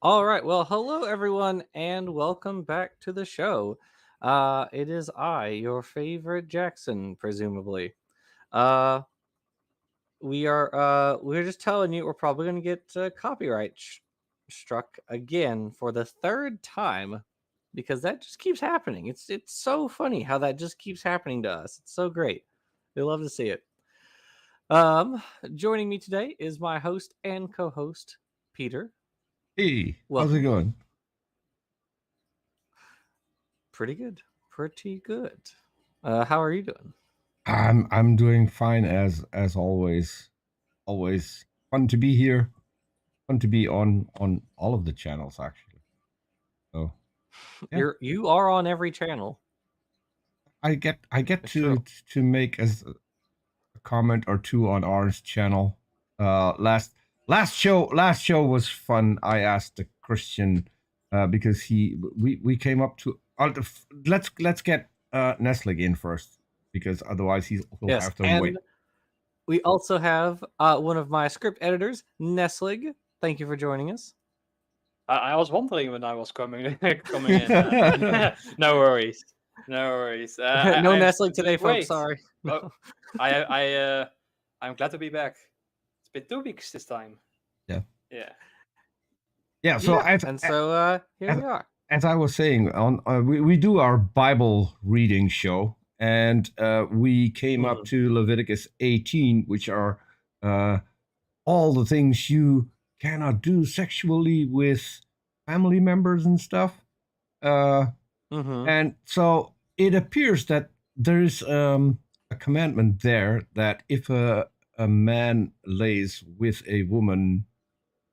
All right. Well, hello everyone, and welcome back to the show. It is I, your favorite Jackson, presumably. Uh, we're just telling you we're probably going to get copyright struck again for the third time because that just keeps happening. It's so funny how that just keeps happening to us. It's so great. We love to see it. Um, Joining me today is my host and co-host Peter. Hey, how's it Welcome. going? Pretty good. Pretty good. How are you doing? I'm doing fine as always. Always fun to be here. Fun to be on all of the channels actually. So yeah, You are on every channel. I get It's to true. to make a comment or two on Orange channel. Last show was fun. I asked a Christian because we came up to let's get Nestle in first because otherwise he'll Yes, have to wait. and we also have one of my script editors, Nestle. Thank you for joining us. I was wondering when I was coming coming in. No worries, no worries. No Nestle today, folks. Wait. Sorry. Oh, I'm glad to be back. It's been 2 weeks this time. Yeah. Yeah. Yeah, so Yeah, and so here as, we are. as I was saying, on we do our Bible reading show, and we came up Mhm. to Leviticus 18, which are uh, all the things you cannot do sexually with family members and stuff. Uh, Mhm. and so it appears that there's a commandment there that if a man lays with a woman,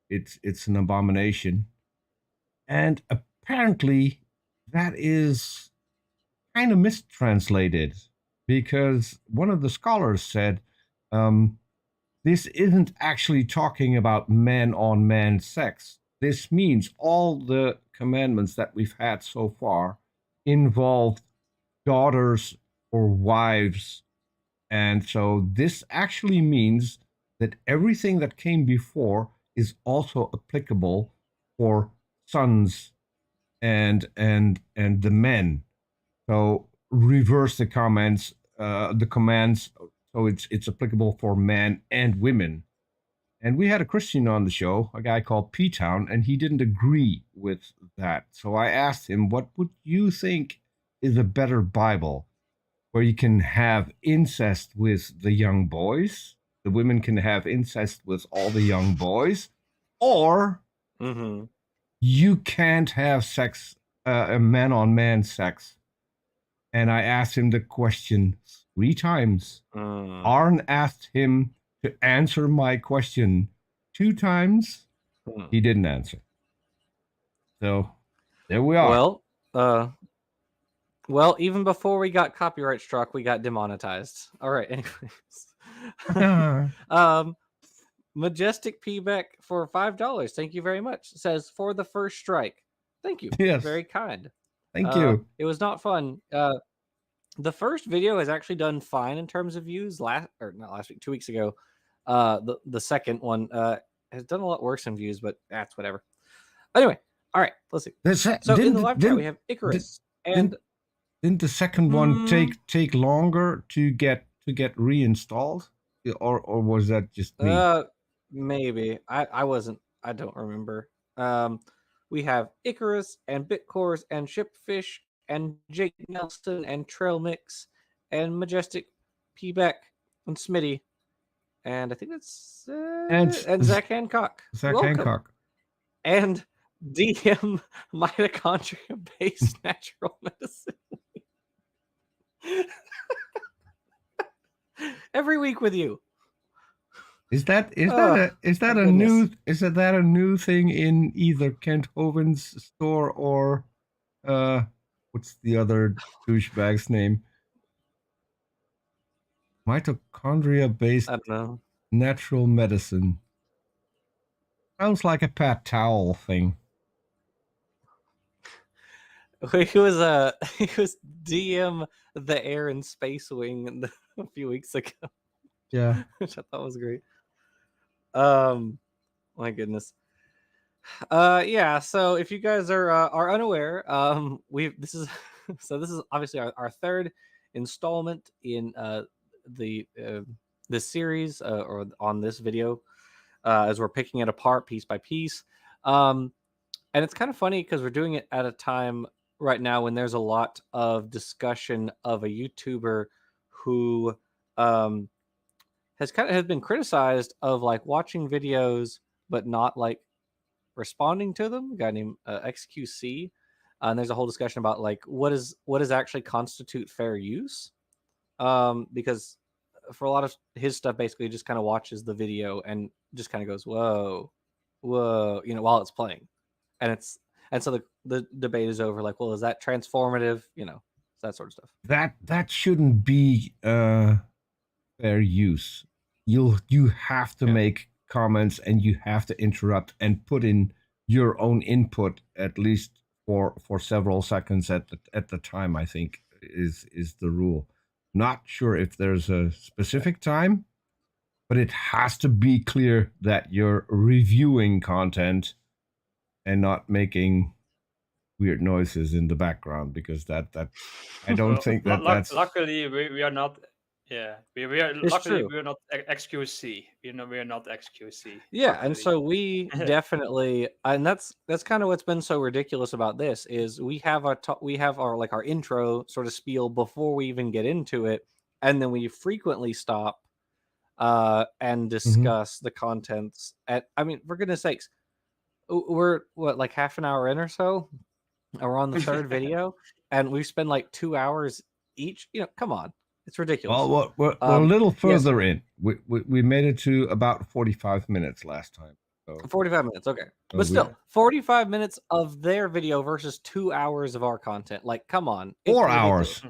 it's an abomination. And apparently, that is kind of mistranslated because one of the scholars said um, this isn't actually talking about man on man sex. This means all the commandments that we've had so far involved daughters or wives. And so this actually means that everything that came before is also applicable for sons and the men. So reverse the commands. So it's applicable for men and women. And we had a Christian on the show, a guy called P Town, and he didn't agree with that. So I asked him, "What would you think is a better Bible, where you can have incest with the young boys, the women can have incest with all the young boys, or Mhm. you can't have sex, a man on man sex?" And I asked him the question 3 times. Mm. Arn asked him to answer my question 2 times. Mm. He didn't answer. So there we are. Well, uh, well, even before we got copyright struck, we got demonetized. All right. Anyways, um, Majestic Pback for $5. Thank you very much. Says for the first strike. Thank you. Yes. Very kind. Thank you. It was not fun. The first video has actually done fine in terms of views. Not last week, 2 weeks ago. The second one has done a lot worse in views, but that's whatever. Anyway, all right, let's see. So in the live chat we have didn't, Icarus and didn't the second one mm, take longer to get reinstalled, or was that just me? maybe I wasn't. I don't remember. We have Icarus and Bitcores and Shipfish and Jake Nelson and Trail Mix and Majestic Pback and Smitty. And I think that's And and Zach Hancock. Zach Welcome. Hancock. And DM mitochondria based natural medicine. Every week with you. Is that Oh, my goodness. a new thing in either Kent Hoven's store or uh what's the other douchebag's name? Mitochondria based I don't know. natural medicine. Sounds like a Pat Towel thing. He was he was DM the Air and Space Wing a few weeks ago, Yeah. which I thought was great. My goodness. Yeah. So if you guys are unaware, this is this is obviously our third installment in this series or on this video as we're picking it apart piece by piece. And it's kind of funny because we're doing it at a time right now when there's a lot of discussion of a YouTuber who um, has been criticized of like watching videos but not like responding to them. A guy named XQC, and there's a whole discussion about like what does actually constitute fair use, because for a lot of his stuff, basically just kind of watches the video and just kind of goes whoa, whoa, while it's playing, and so the debate is over. Like, well, is that transformative? That sort of stuff. That shouldn't be fair use. You have to make comments and you have to interrupt and put in your own input at least for several seconds at the time. I think is the rule. Not sure if there's a specific time, but it has to be clear that you're reviewing content and not making weird noises in the background, because that I don't think that's luckily we are not. Yeah, we are It's luckily true. we are not XQC. We are not XQC. Yeah, luckily. and so we definitely, and that's kind of what's been so ridiculous about this is we have our like our intro sort of spiel before we even get into it, and then we frequently stop and discuss the contents. I mean, for goodness sakes, we're what, like half an hour in or so, and we're on the third video, and we spend like 2 hours each. Come on, it's ridiculous. Well, we're a little further in. We made it to about 45 minutes last time. So. 45 minutes, okay. But still, 45 minutes of their video versus 2 hours of our content. Like, come on. 4 hours.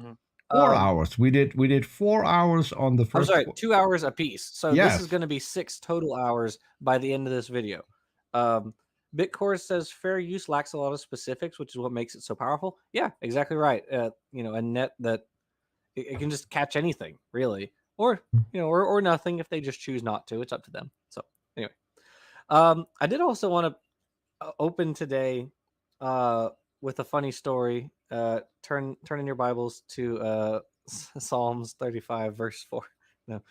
4 hours. We did 4 hours on the first. I'm sorry, 2 hours a piece. So this is going to be 6 total hours by the end of this video. Bitcourse says fair use lacks a lot of specifics, which is what makes it so powerful. Yeah, exactly right. A net that it can just catch anything, really, or or nothing if they just choose not to. It's up to them. So anyway, I did also want to open today with a funny story. Turn in your Bibles to Psalms 35 verse 4. No,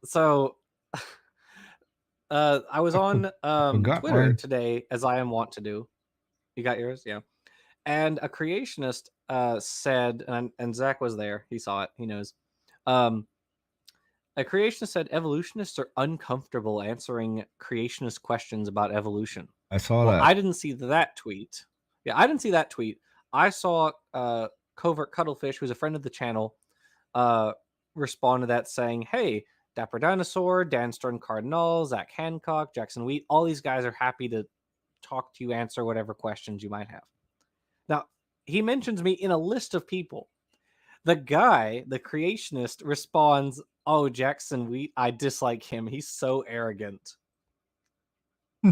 so. I was on Twitter today, as I am wont to do. You got yours? Yeah. And a creationist said, and Zach was there. He saw it. He knows. A creationist said evolutionists are uncomfortable answering creationist questions about evolution. I saw that. I didn't see that tweet. Yeah, I didn't see that tweet. I saw Covert Cuttlefish, who's a friend of the channel, respond to that saying, hey, Dapper Dinosaur, Dan Stern Cardinal, Zach Hancock, Jackson Wheat, all these guys are happy to talk to you, answer whatever questions you might have. Now, he mentions me in a list of people. The guy, the creationist, responds, oh, Jackson Wheat, I dislike him. He's so arrogant.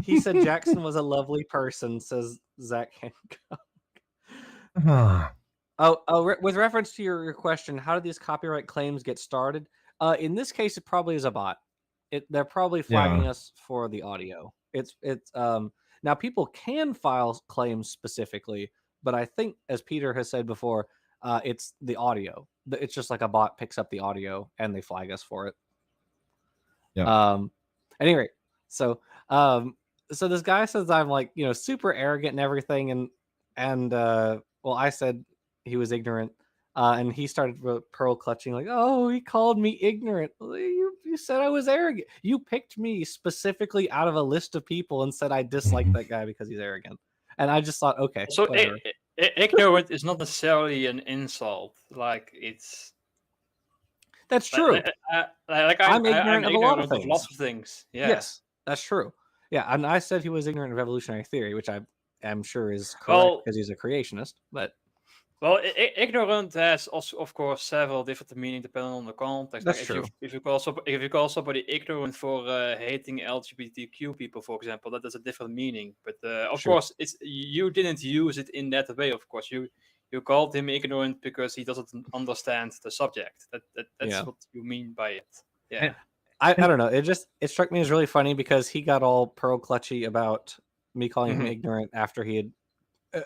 He said Jackson was a lovely person, says Zach Hancock. With reference to your question, how do these copyright claims get started? In this case, it probably is a bot. They're probably flagging us for the audio. It's now people can file claims specifically, but I think, as Peter has said before, it's the audio. It's just like a bot picks up the audio and they flag us for it. Yeah. Anyway, so this guy says I'm like super arrogant and everything, and well, I said he was ignorant. And he started pearl clutching, like, oh, he called me ignorant. You said I was arrogant. You picked me specifically out of a list of people and said I dislike that guy because he's arrogant. And I just thought, okay. So ignorant is not necessarily an insult. Like, it's... That's true. I'm ignorant of a lot of things. Lots of things. Yeah. Yes, that's true. Yeah, and I said he was ignorant of evolutionary theory, which I am sure is correct because he's a creationist, but... Well, ignorant has also, of course, several different meanings depending on the context. That's true. If you call somebody ignorant for hating LGBTQ people, for example, that is a different meaning. But of course, you didn't use it in that way. Of course, you called him ignorant because he doesn't understand the subject. That's what you mean by it. Yeah. I don't know. It struck me as really funny because he got all pearl clutchy about me calling him Mhm. ignorant after he had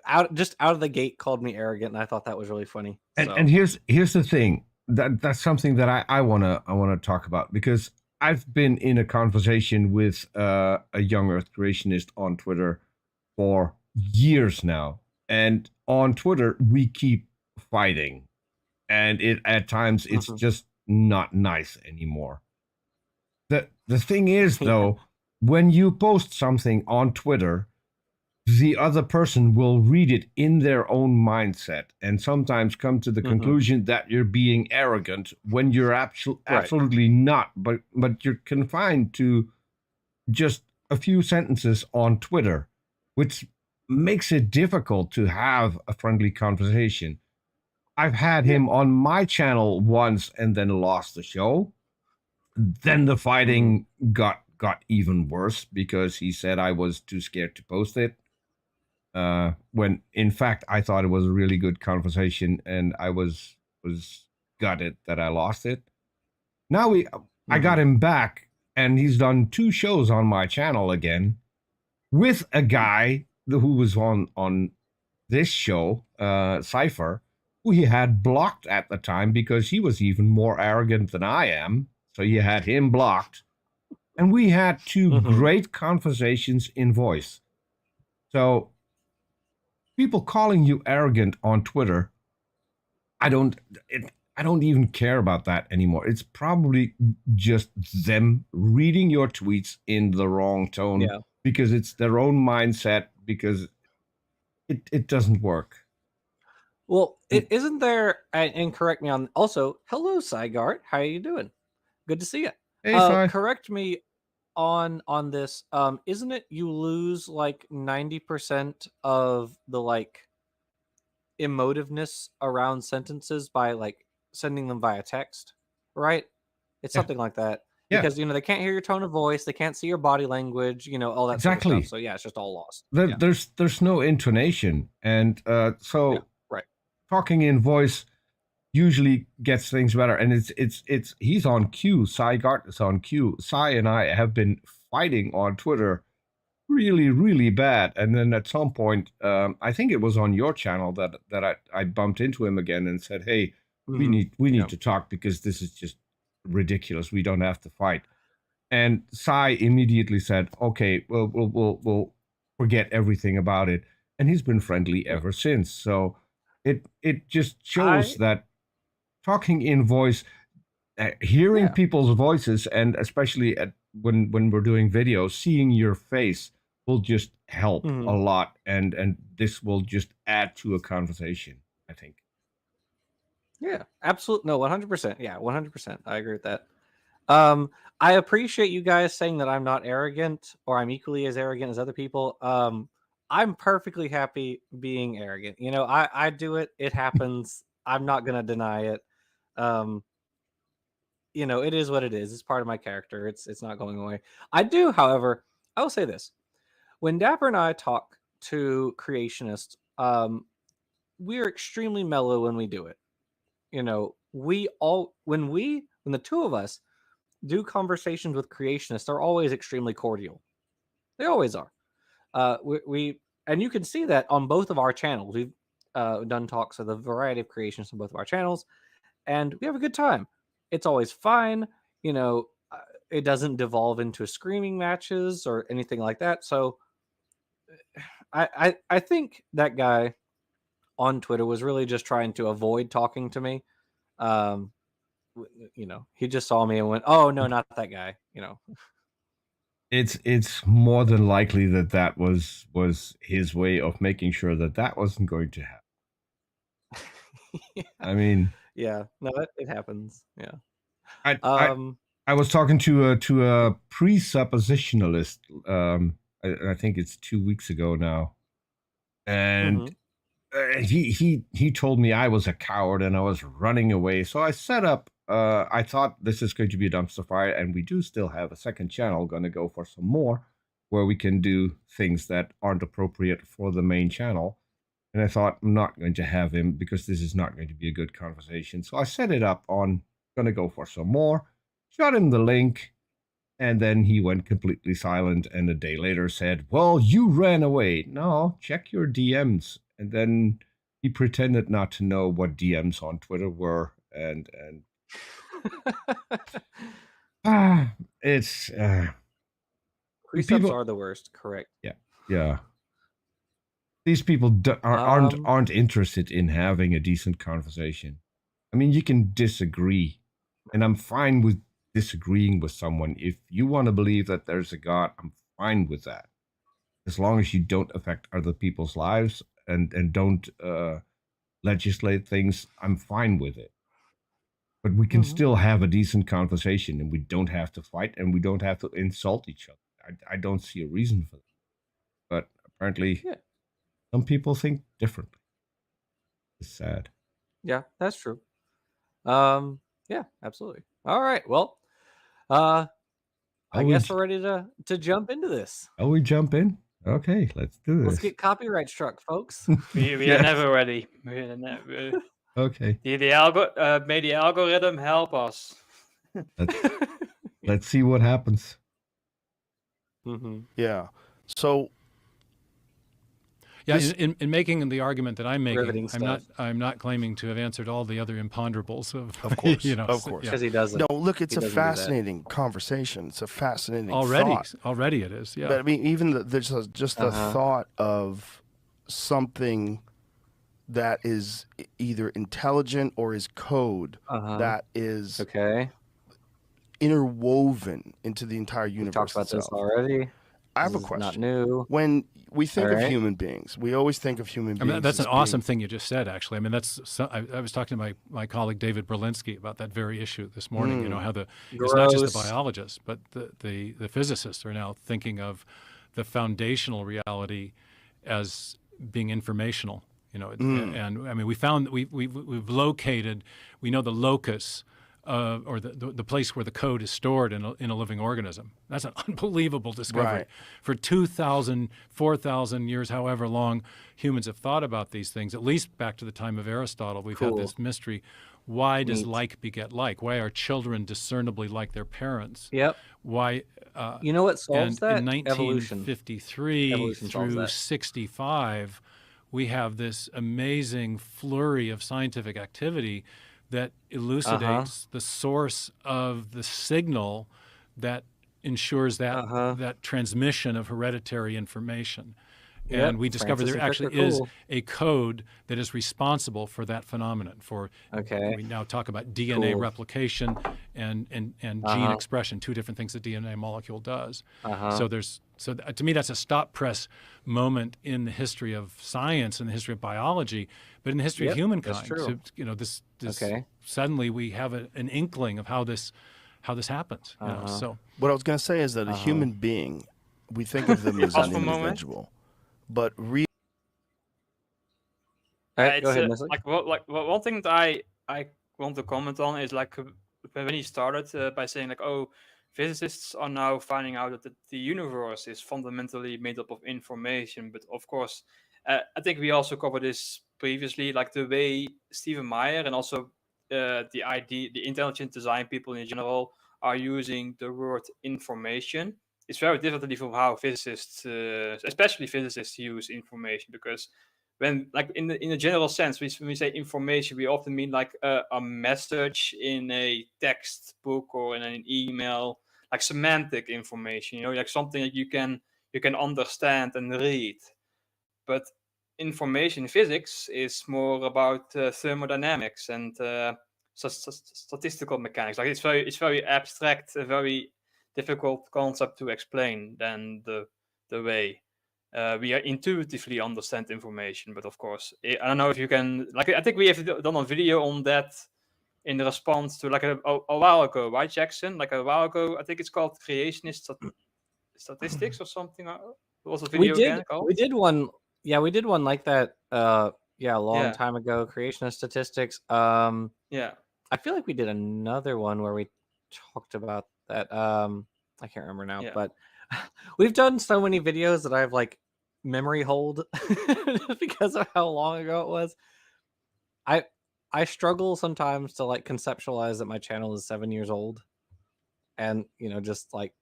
out of the gate called me arrogant, and I thought that was really funny. And here's the thing that's something that I wanna talk about, because I've been in a conversation with a young Earth creationist on Twitter for years now, and on Twitter we keep fighting, and at times it's Mhm. just not nice anymore. The thing is, Yeah. though, when you post something on Twitter, the other person will read it in their own mindset and sometimes come to the Mhm. conclusion that you're being arrogant when you're Right. absolutely not, but you're confined to just a few sentences on Twitter, which makes it difficult to have a friendly conversation. I've had Yeah. him on my channel once and then lost the show. Then the Mhm. fighting got even worse because he said I was too scared to post it. When in fact I thought it was a really good conversation, and I was gutted that I lost it. Now I got Mhm. him back, and he's done 2 shows on my channel again with a guy who was on this show, Cypher, who he had blocked at the time because he was even more arrogant than I am. So he had him blocked, and we had 2 Mhm. great conversations in voice. So people calling you arrogant on Twitter, I don't I don't even care about that anymore. It's probably just them reading your tweets in the wrong tone Yeah. because it's their own mindset, because it doesn't work. Well, And isn't there? And correct me on. Also, hello, Sygart. How are you doing? Good to see you. hey, Si. Correct me on this. Isn't it you lose like 90% of the like emotiveness around sentences by like sending them via text, right? It's Yeah, something like that yeah, because they can't hear your tone of voice, they can't see your body language, all that sort of stuff. exactly. So yeah, it's just all lost. Yeah, There's no intonation, and yeah, so right. talking in voice usually gets things better. And it's he's on cue. Cy Gart is on cue. Cy and I have been fighting on Twitter really, really bad. And then at some point, I think it was on your channel that I bumped into him again and said, "Hey, Hmm. we Yeah. need to talk because this is just ridiculous. We don't have to fight." And Cy immediately said, "Okay, well, we'll forget everything about it." And he's been friendly Yeah. ever since. So it just shows I that talking in voice, hearing Yeah. people's voices, and especially when we're doing videos, seeing your face will just help a Mhm. lot, and this will just add to a conversation, I think. Yeah, absolutely. No, 100%. Yeah, 100%. I agree with that. Um, I appreciate you guys saying that I'm not arrogant or I'm equally as arrogant as other people. I'm perfectly happy being arrogant. I do it. It happens. I'm not gonna deny it. Um, it is what it is. It's part of my character. It's not going away. I do, however, I will say this. When Dapper and I talk to creationists, we're extremely mellow when we do it. We all when the two of us do conversations with creationists, they're always extremely cordial. They always are. We and you can see that on both of our channels. We've done talks with a variety of creationists on both of our channels, and we have a good time. It's always fine. It doesn't devolve into screaming matches or anything like that. So I think that guy on Twitter was really just trying to avoid talking to me. Um, he just saw me and went, "Oh no, not that guy." It's more than likely that that was his way of making sure that that wasn't going to happen. Yeah. I mean, Yeah. No, it happens. Yeah. I I Um. I was talking to a presuppositionalist. I think it's 2 weeks ago now, and Mhm. he told me I was a coward and I was running away. So I set up. I thought this is going to be a dumpster fire, and we do still have a second channel. Going to go for some more, where we can do things that aren't appropriate for the main channel. And I thought I'm not going to have him because this is not going to be a good conversation. So I set it up on. Going to go for some more. Shot him the link. And then he went completely silent, and a day later said, "Well, you ran away." No, check your DMs. And then he pretended not to know what DMs on Twitter were, and it's Precepts people. are the worst. Correct. Yeah. These people aren't interested in having a decent conversation. I mean, you can disagree, and I'm fine with disagreeing with someone. If you want to believe that there's a God, I'm fine with that, as long as you don't affect other people's lives and don't legislate things. I'm fine with it. But we can still have a decent conversation, and we don't have to fight, and we don't have to insult each other. I don't see a reason for that. But apparently, some people think differently. It's sad. Yeah, that's true. Yeah, absolutely. All right. Well, I guess we're ready to jump into this. Oh, we jump in? Okay, let's do this. Let's get copyright struck, folks. We are never ready. We are never. Okay. May the algorithm help us. Let's see what happens. Yeah. So. Yeah, in making the argument that I'm making, stuff. I'm not claiming to have answered all the other imponderables of course, you know, of course, because he doesn't. No, look, it's a fascinating conversation. It's a fascinating thought. Already it is. Yeah, but I mean, even there's just the thought of something that is either intelligent or is code that is interwoven into the entire universe. We talked about this already. I have a question. Not new. When we think of human beings, we always think of human beings. I mean, that's an awesome thing you just said, actually. I mean, I was talking to my colleague David Berlinski about that very issue this morning. You know, how it's not just the biologists, but the physicists are now thinking of the foundational reality as being informational. You know, and I mean, we've located. We know the locus. Or the place where the code is stored in a living organism. That's an unbelievable discovery. Right. For 2,000, 4,000 years, however long humans have thought about these things, at least back to the time of Aristotle, we've had this mystery. Why does like beget like? Why are children discernibly like their parents? Yep. Why? You know what solves that? In 1953 through 65, we have this amazing flurry of scientific activity that elucidates the source of the signal that ensures that that transmission of hereditary information. And we discovered there actually is a code that is responsible for that phenomenon. We now talk about DNA replication and gene expression, two different things the DNA molecule does. So to me, that's a stop press moment in the history of science and the history of biology, but in the history of humankind. So, you know, this suddenly we have an inkling of how this happens. You know, so what I was going to say is that a human being, we think of them as an individual, but really. Go ahead, one thing that I want to comment on is like when he started by saying like, oh, physicists are now finding out that the universe is fundamentally made up of information. But of course, I think we also covered this previously, like the way Stephen Meyer and also the intelligent design people in general are using the word information. It's very differently from how physicists, especially physicists, use information, because when, like in a general sense, when we say information, we often mean like a message in a textbook or in an email, like semantic information, you know, like something that you can understand and read. But information physics is more about thermodynamics and statistical mechanics. Like it's very abstract, a very difficult concept to explain than the way we intuitively understand information. But of course, I don't know if you can, like, I think we have done a video on that in response to like a while ago, right, Jackson? Like a while ago, I think it's called Creationist Statistics or something. What was the video again called? We did one. Yeah, we did one like that. A long time ago. Creationist Statistics. I feel like we did another one where we talked about that. I can't remember now, but we've done so many videos that I have like memory hold because of how long ago it was. I struggle sometimes to like conceptualize that my channel is 7 years old, and you know, just like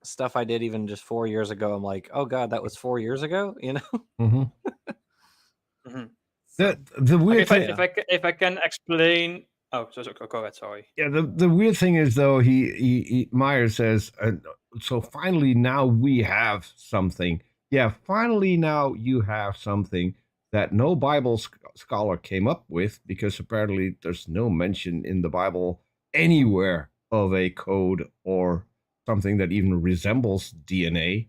stuff I did even just 4 years ago. I'm like, oh god, that was 4 years ago, you know. The weird thing, if I can explain. Oh, go ahead. Sorry. Yeah, the weird thing is though he Meyer says, so finally now we have something. Yeah, finally now you have something that no Bible scholar came up with, because apparently there's no mention in the Bible anywhere of a code or something that even resembles DNA,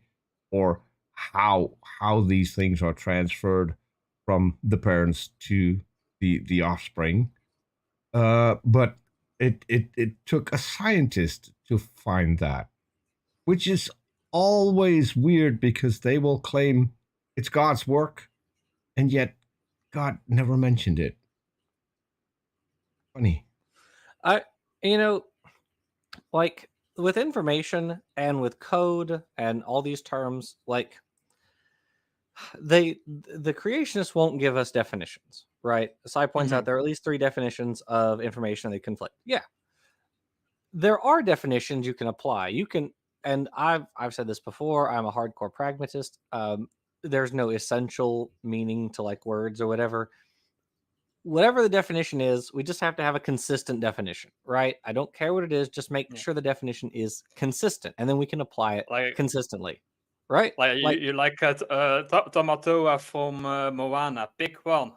or how these things are transferred from the parents to the offspring. But it took a scientist to find that, which is always weird because they will claim it's God's work, and yet God never mentioned it. Funny. Like with information and with code and all these terms, like the creationists won't give us definitions, right? Sai points out there are at least 3 definitions of information, they conflict. Yeah, there are definitions you can apply. You can, and I've said this before, I'm a hardcore pragmatist. There's no essential meaning to like words or whatever. Whatever the definition is, we just have to have a consistent definition, right? I don't care what it is, just make sure the definition is consistent, and then we can apply it consistently, right? Like you like Tamatoa from Moana. Pick one.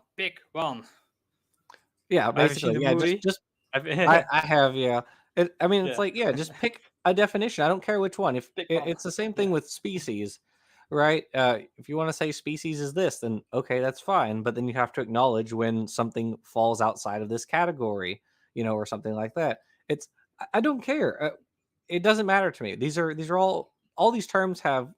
Yeah, basically. Yeah, just I have, yeah. It's like, yeah, just pick a definition. I don't care which one. If it's the same thing with species, right? If you want to say species is this, then okay, that's fine. But then you have to acknowledge when something falls outside of this category, or something like that. I don't care. It doesn't matter to me. These are all these terms have,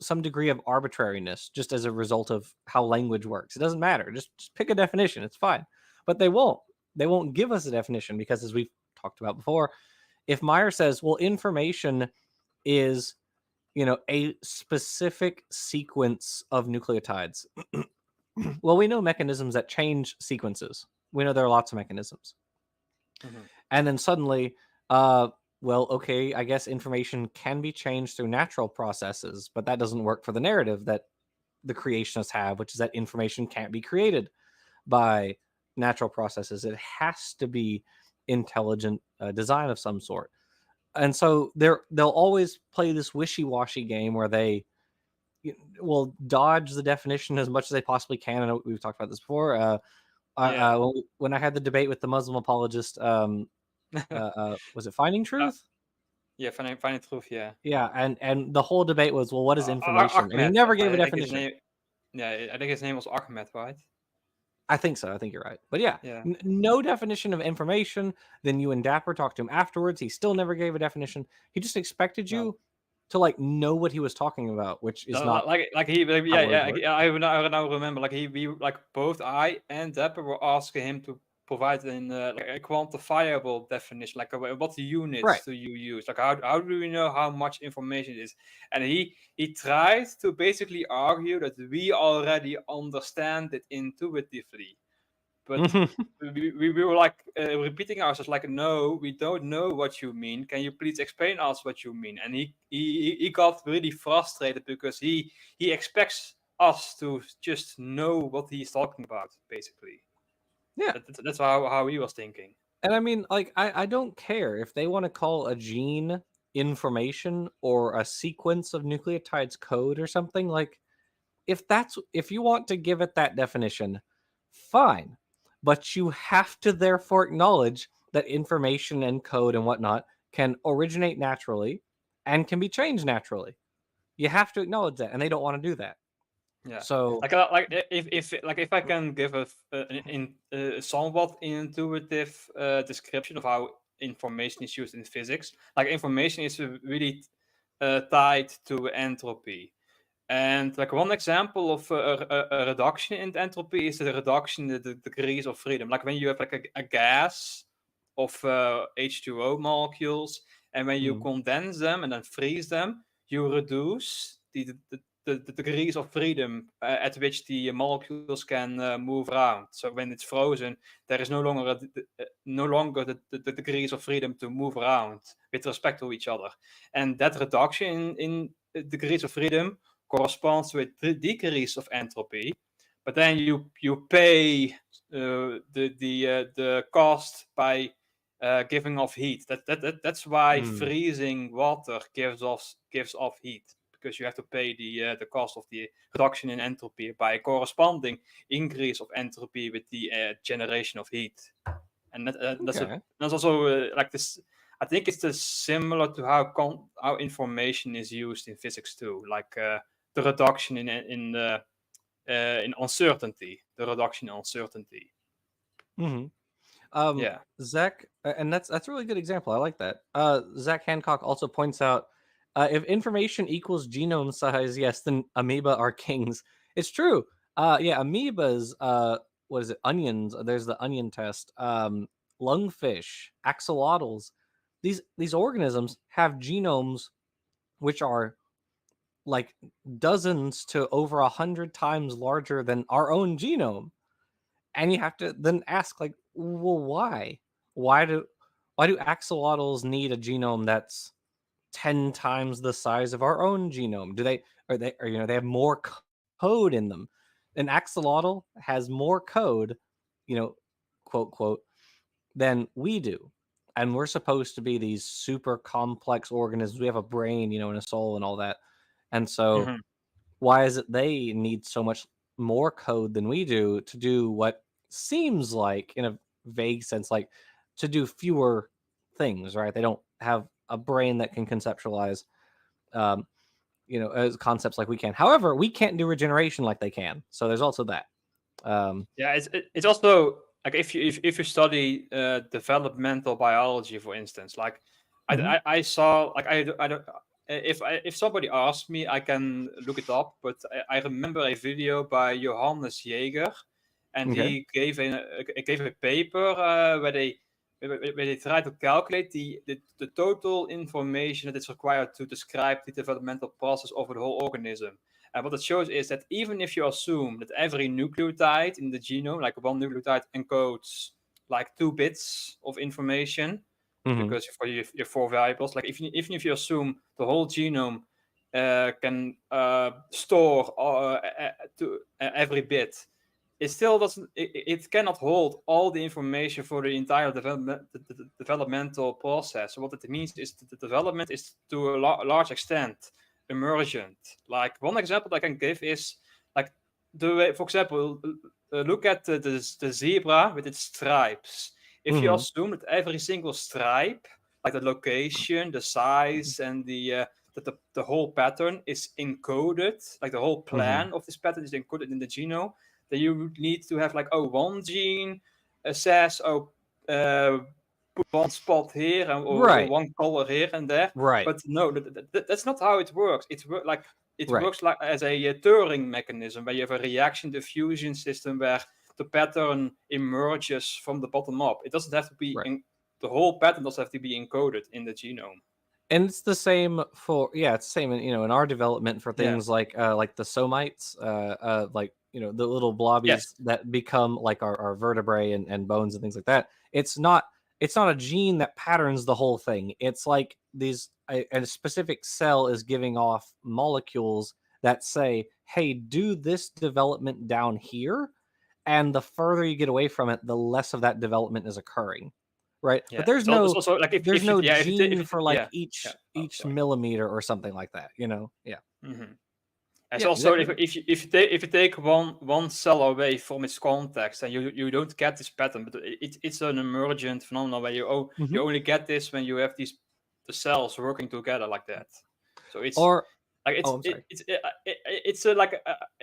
some degree of arbitrariness just as a result of how language works. It doesn't matter. Just pick a definition. It's fine. But they won't give us a definition because, as we've talked about before, if Meyer says, well, information is, a specific sequence of nucleotides. Well, we know mechanisms that change sequences. We know there are lots of mechanisms. And then suddenly, well, okay, I guess information can be changed through natural processes, but that doesn't work for the narrative that the creationists have, which is that information can't be created by natural processes. It has to be intelligent design of some sort. And so they'll always play this wishy-washy game where they will dodge the definition as much as they possibly can. I know we've talked about this before. When I had the debate with the Muslim apologist, was it Finding Truth? Finding Truth, yeah. Yeah, and the whole debate was, well, what is information? And he never gave a definition. I think his name was Ahmed, right? I think so. I think you're right. But yeah. No definition of information. Then you and Dapper talked to him afterwards. He still never gave a definition. He just expected you to like know what he was talking about, which is not I now remember, like we like both I and Dapper were asking him to provide a quantifiable definition, like what units do you use, like how do we know how much information it is? And he tried to basically argue that we already understand it intuitively, but we were like repeating ourselves, like, no, we don't know what you mean, can you please explain us what you mean? And he got really frustrated because he expects us to just know what he's talking about, basically. Yeah, that's how he was thinking. And I mean, like, I don't care if they want to call a gene information or a sequence of nucleotides code or something. Like, if you want to give it that definition, fine. But you have to therefore acknowledge that information and code and whatnot can originate naturally and can be changed naturally. You have to acknowledge that, and they don't want to do that. Yeah. So, if I can give a somewhat intuitive description of how information is used in physics, like information is really tied to entropy. And like one example of a reduction in entropy is the reduction in the degrees of freedom. Like when you have like a gas of H2O molecules, and when you condense them and then freeze them, you reduce the degrees of freedom at which the molecules can move around. So when it's frozen, there is no longer the degrees of freedom to move around with respect to each other. And that reduction in degrees of freedom corresponds with the decrease of entropy. But then you pay the cost by giving off heat. That's why freezing water gives off heat, because you have to pay the cost of the reduction in entropy by a corresponding increase of entropy with the generation of heat. And that's also like this. I think it's similar to how information is used in physics too, like the reduction in uncertainty, the reduction in uncertainty. Yeah, Zach, and that's a really good example. I like that. Zach Hancock also points out, if information equals genome size, yes, then amoeba are kings. It's true. Amoebas, what is it? Onions. There's the onion test. Lungfish, axolotls. These organisms have genomes which are like dozens to over 100 times larger than our own genome. And you have to then ask, like, well, why? Why do axolotls need a genome that's 10 times the size of our own genome? They have more code in them? An axolotl has more code, quote, than we do. And we're supposed to be these super complex organisms. We have a brain, and a soul and all that. And so why is it they need so much more code than we do to do what seems like, in a vague sense, like to do fewer things, right? They don't have a brain that can conceptualize, as concepts like we can. However, we can't do regeneration like they can. So there's also that. It's also like if you study developmental biology, for instance, like I saw, like I don't. If somebody asks me, I can look it up, but I remember a video by Johannes Jaeger, and he gave a paper where they tried to calculate the total information that is required to describe the developmental process over the whole organism. And what it shows is that even if you assume that every nucleotide in the genome, like one nucleotide, encodes like 2 bits of information, because for your 4 variables, like even if you assume the whole genome can store to every bit, it still doesn't. It cannot hold all the information for the entire developmental process. So what it means is that the development is to a large extent emergent. Like one example that I can give is like the way, for example, look at the zebra with its stripes. If you assume that every single stripe, like the location, the size, and the whole pattern is encoded, like the whole plan of this pattern is encoded in the genome, then you would need to have like, one gene says, put one spot here or one color here and there. Right. But no, that's not how it works. It works like as a Turing mechanism, where you have a reaction diffusion system where the pattern emerges from the bottom up. It doesn't have to be the whole pattern doesn't have to be encoded in the genome. And it's the same for it's the same in our development for things like the somites, like the little blobbies that become like our vertebrae and bones and things like that. It's not a gene that patterns the whole thing. It's like a specific cell is giving off molecules that say, hey, do this development down here. And the further you get away from it, the less of that development is occurring, right? Yeah. But there's no gene for like each millimeter or something like that, Yeah. And also, exactly. if you take one cell away from its context, and you don't get this pattern, but it's an emergent phenomenon where you only get this when you have the cells working together like that. So it's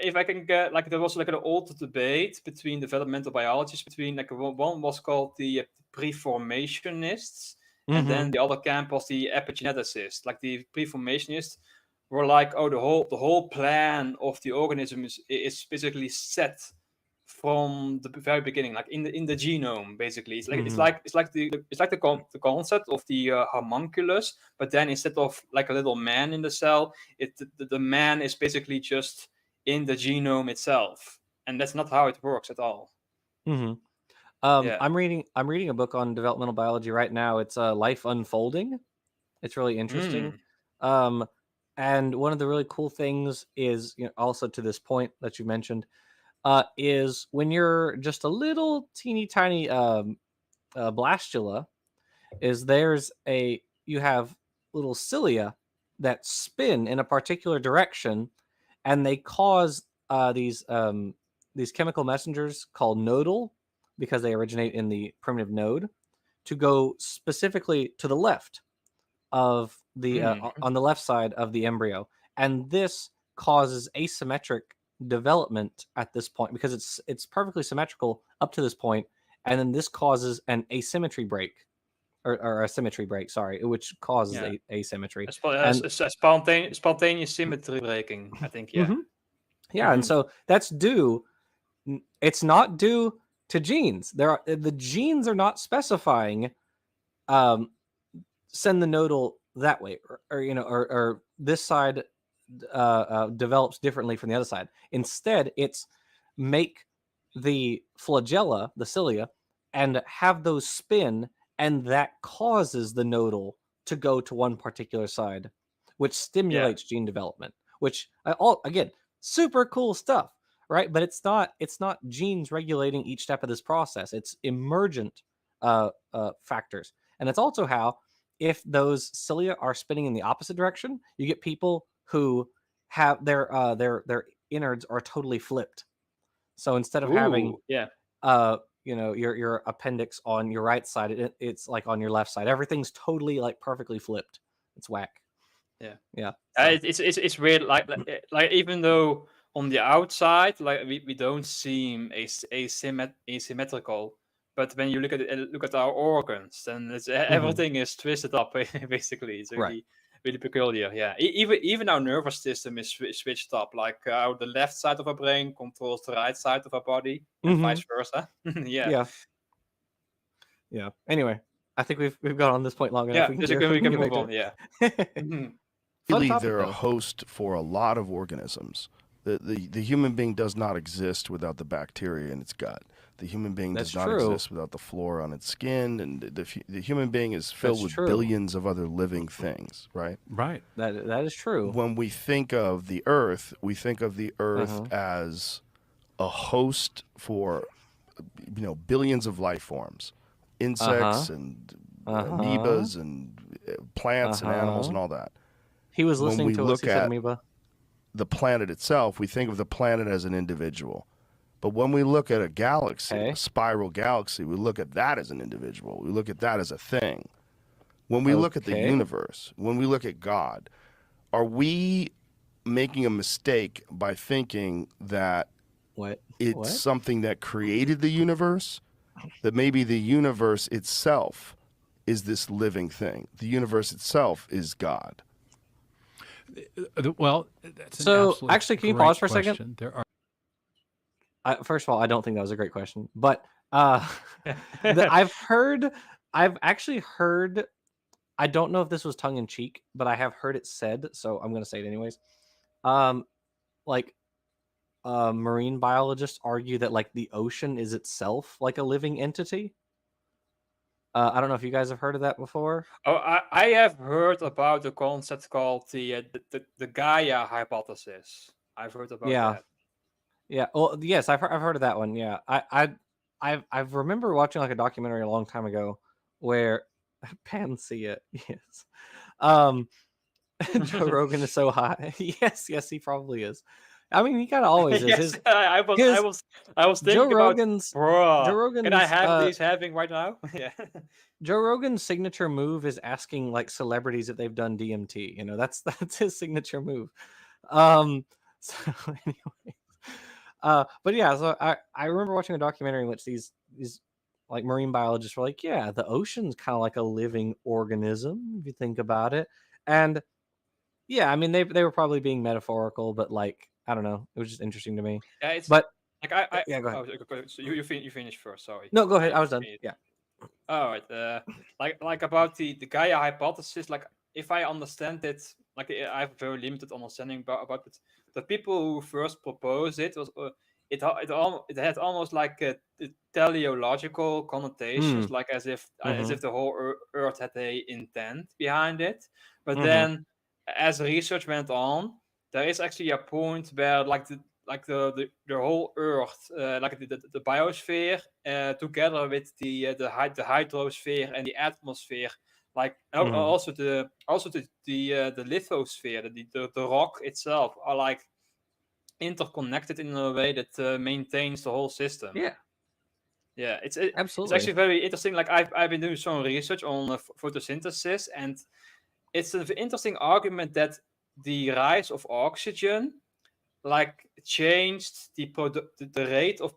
if I can get, like, there was like an old debate between developmental biologists, between like one was called the preformationists, and then the other camp was the epigeneticists. Like the preformationists were like, the whole plan of the organism is basically set from the very beginning, like in the genome, basically. It's like Mhm. it's like the concept of the homunculus, but then instead of like a little man in the cell, the man is basically just in the genome itself, and that's not how it works at all. Mhm. Yeah. I'm reading a book on developmental biology right now. It's Life Unfolding. It's really interesting. And one of the really cool things is, also to this point that you mentioned, is when you're just a little teeny tiny blastula, is you have little cilia that spin in a particular direction, and they cause these chemical messengers called nodal, because they originate in the primitive node, to go specifically to the left of the on the left side of the embryo, and this causes asymmetric development at this point, because it's perfectly symmetrical up to this point, and then this causes an asymmetry break, or a symmetry break, sorry, which causes asymmetry. Spontaneous symmetry breaking, I think. Yeah. Mm-hmm. Yeah, and so that's due. It's not due to genes. The genes are not specifying send the nodal that way, or this side develops differently from the other side. Instead, it's make the flagella, the cilia, and have those spin, and that causes the nodal to go to one particular side, which stimulates gene development. Which again, super cool stuff, right? But it's not genes regulating each step of this process. It's emergent factors, and it's also how, if those cilia are spinning in the opposite direction, you get people who have their innards are totally flipped. So instead of having your appendix on your right side, it's like on your left side. Everything's totally like perfectly flipped. It's whack. Yeah. So. It's weird. Like even though on the outside, like we don't seem asymmetrical. But when you look at our organs, then everything is twisted up. Basically, it's really really peculiar. Yeah, even our nervous system is switched up. Like the left side of our brain controls the right side of our body, and vice versa. Yeah. Anyway, I think we've got on this point long enough. Yeah, we can move on. Yeah. Really, they're a host for a lot of organisms. The human being does not exist without the bacteria in its gut. The human being does not exist without the flora on its skin, and the human being is filled with billions of other living things, right? Right. That is true. When we think of the Earth, we think of the Earth as a host for billions of life forms, insects and amoebas and plants and animals and all that. He was listening to us. He said amoeba. The planet itself, we think of the planet as an individual. But when we look at a galaxy, a spiral galaxy, we look at that as an individual. We look at that as a thing. When we look at the universe, when we look at God, are we making a mistake by thinking that it's something that created the universe? That maybe the universe itself is this living thing. The universe itself is God. Well, that's actually, can you pause for a second? There are. First of all, I don't think that was a great question, but I've actually heard. I don't know if this was tongue in cheek, but I have heard it said, so I'm going to say it anyways. Marine biologists argue that like the ocean is itself like a living entity. I don't know if you guys have heard of that before. Oh, I have heard about the concept called the Gaia Hypothesis. I've heard about that. Yeah. Well, yes, I've heard of that one. Yeah. I remember watching like a documentary a long time ago where Pansia, yes. Joe Rogan is so high. Yes, he probably is. I mean, he kind of always is. Yes, I was thinking Joe Rogan's. Can I have these having right now? Yeah. Joe Rogan's signature move is asking like celebrities if they've done DMT. That's his signature move. So anyway. But yeah, so I remember watching a documentary in which these like marine biologists were like, yeah, the ocean's kind of like a living organism if you think about it. And yeah, I mean they were probably being metaphorical, but like I don't know, it was just interesting to me. Yeah, Like I Yeah, go ahead. So you finish first. Sorry. No, go ahead. I was done. Yeah. All right. Like about the Gaia hypothesis. Like if I understand it, like I have a very limited understanding about it. The people who first proposed it was it had almost like teleological connotations, like as if the whole Earth had a intent behind it. But then, as research went on, there is actually a point where like the whole Earth, like the biosphere, together with the hydrosphere and the atmosphere, like also the lithosphere, the rock itself, are like interconnected in a way that maintains the whole system. Yeah, it's absolutely. actually very interesting. Like I've been doing some research on photosynthesis, and it's an interesting argument that the rise of oxygen like changed the rate of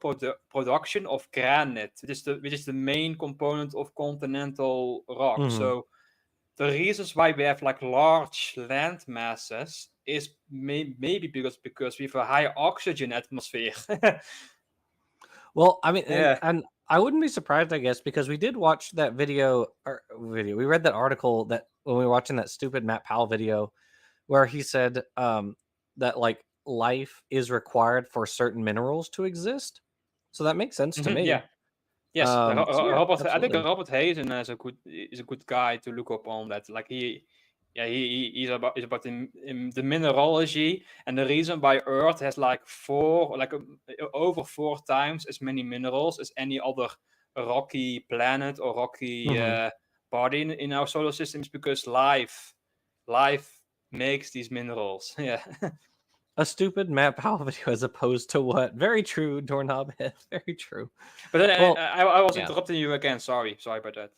production of granite, which is the main component of continental rock. So the reasons why we have like large land masses is maybe because we have a high oxygen atmosphere. Well, I mean, and I wouldn't be surprised, I guess, because we did watch that video. We read that article that when we were watching that stupid Matt Powell video, where he said that like life is required for certain minerals to exist. So that makes sense to me. Yeah. Yes, Robert, I think Robert Hazen is a good guy to look up on that. Like he's about the mineralogy and the reason why Earth has like over 4 times as many minerals as any other rocky planet or rocky body in our solar system is because life makes these minerals. Yeah. A stupid Matt Powell video as opposed to what? Very true, Doorknob Head. Very true. But then I was interrupting you again. Sorry about that.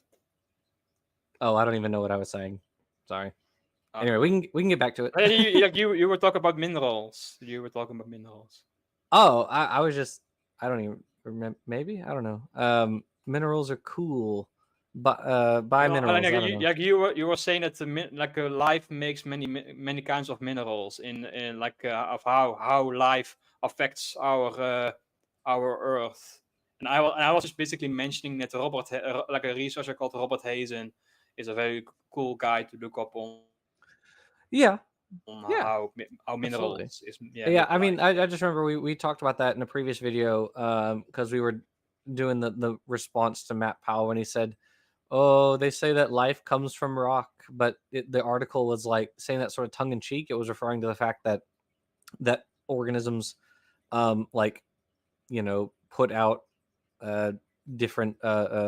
Oh, I don't even know what I was saying. Sorry. Anyway, we can get back to it. You were talking about minerals. Oh, I was just, I don't even remember. Maybe, I don't know. Minerals are cool. But by minerals, you were saying that life makes many kinds of minerals in of how life affects our Earth, and I was just basically mentioning that a researcher called Robert Hazen is a very cool guy to look up on. How minerals is. Yeah, I mean, I just remember we talked about that in a previous video because we were doing the response to Matt Powell when he said, oh, they say that life comes from rock, but the article was like saying that sort of tongue in cheek. It was referring to the fact that organisms, put out different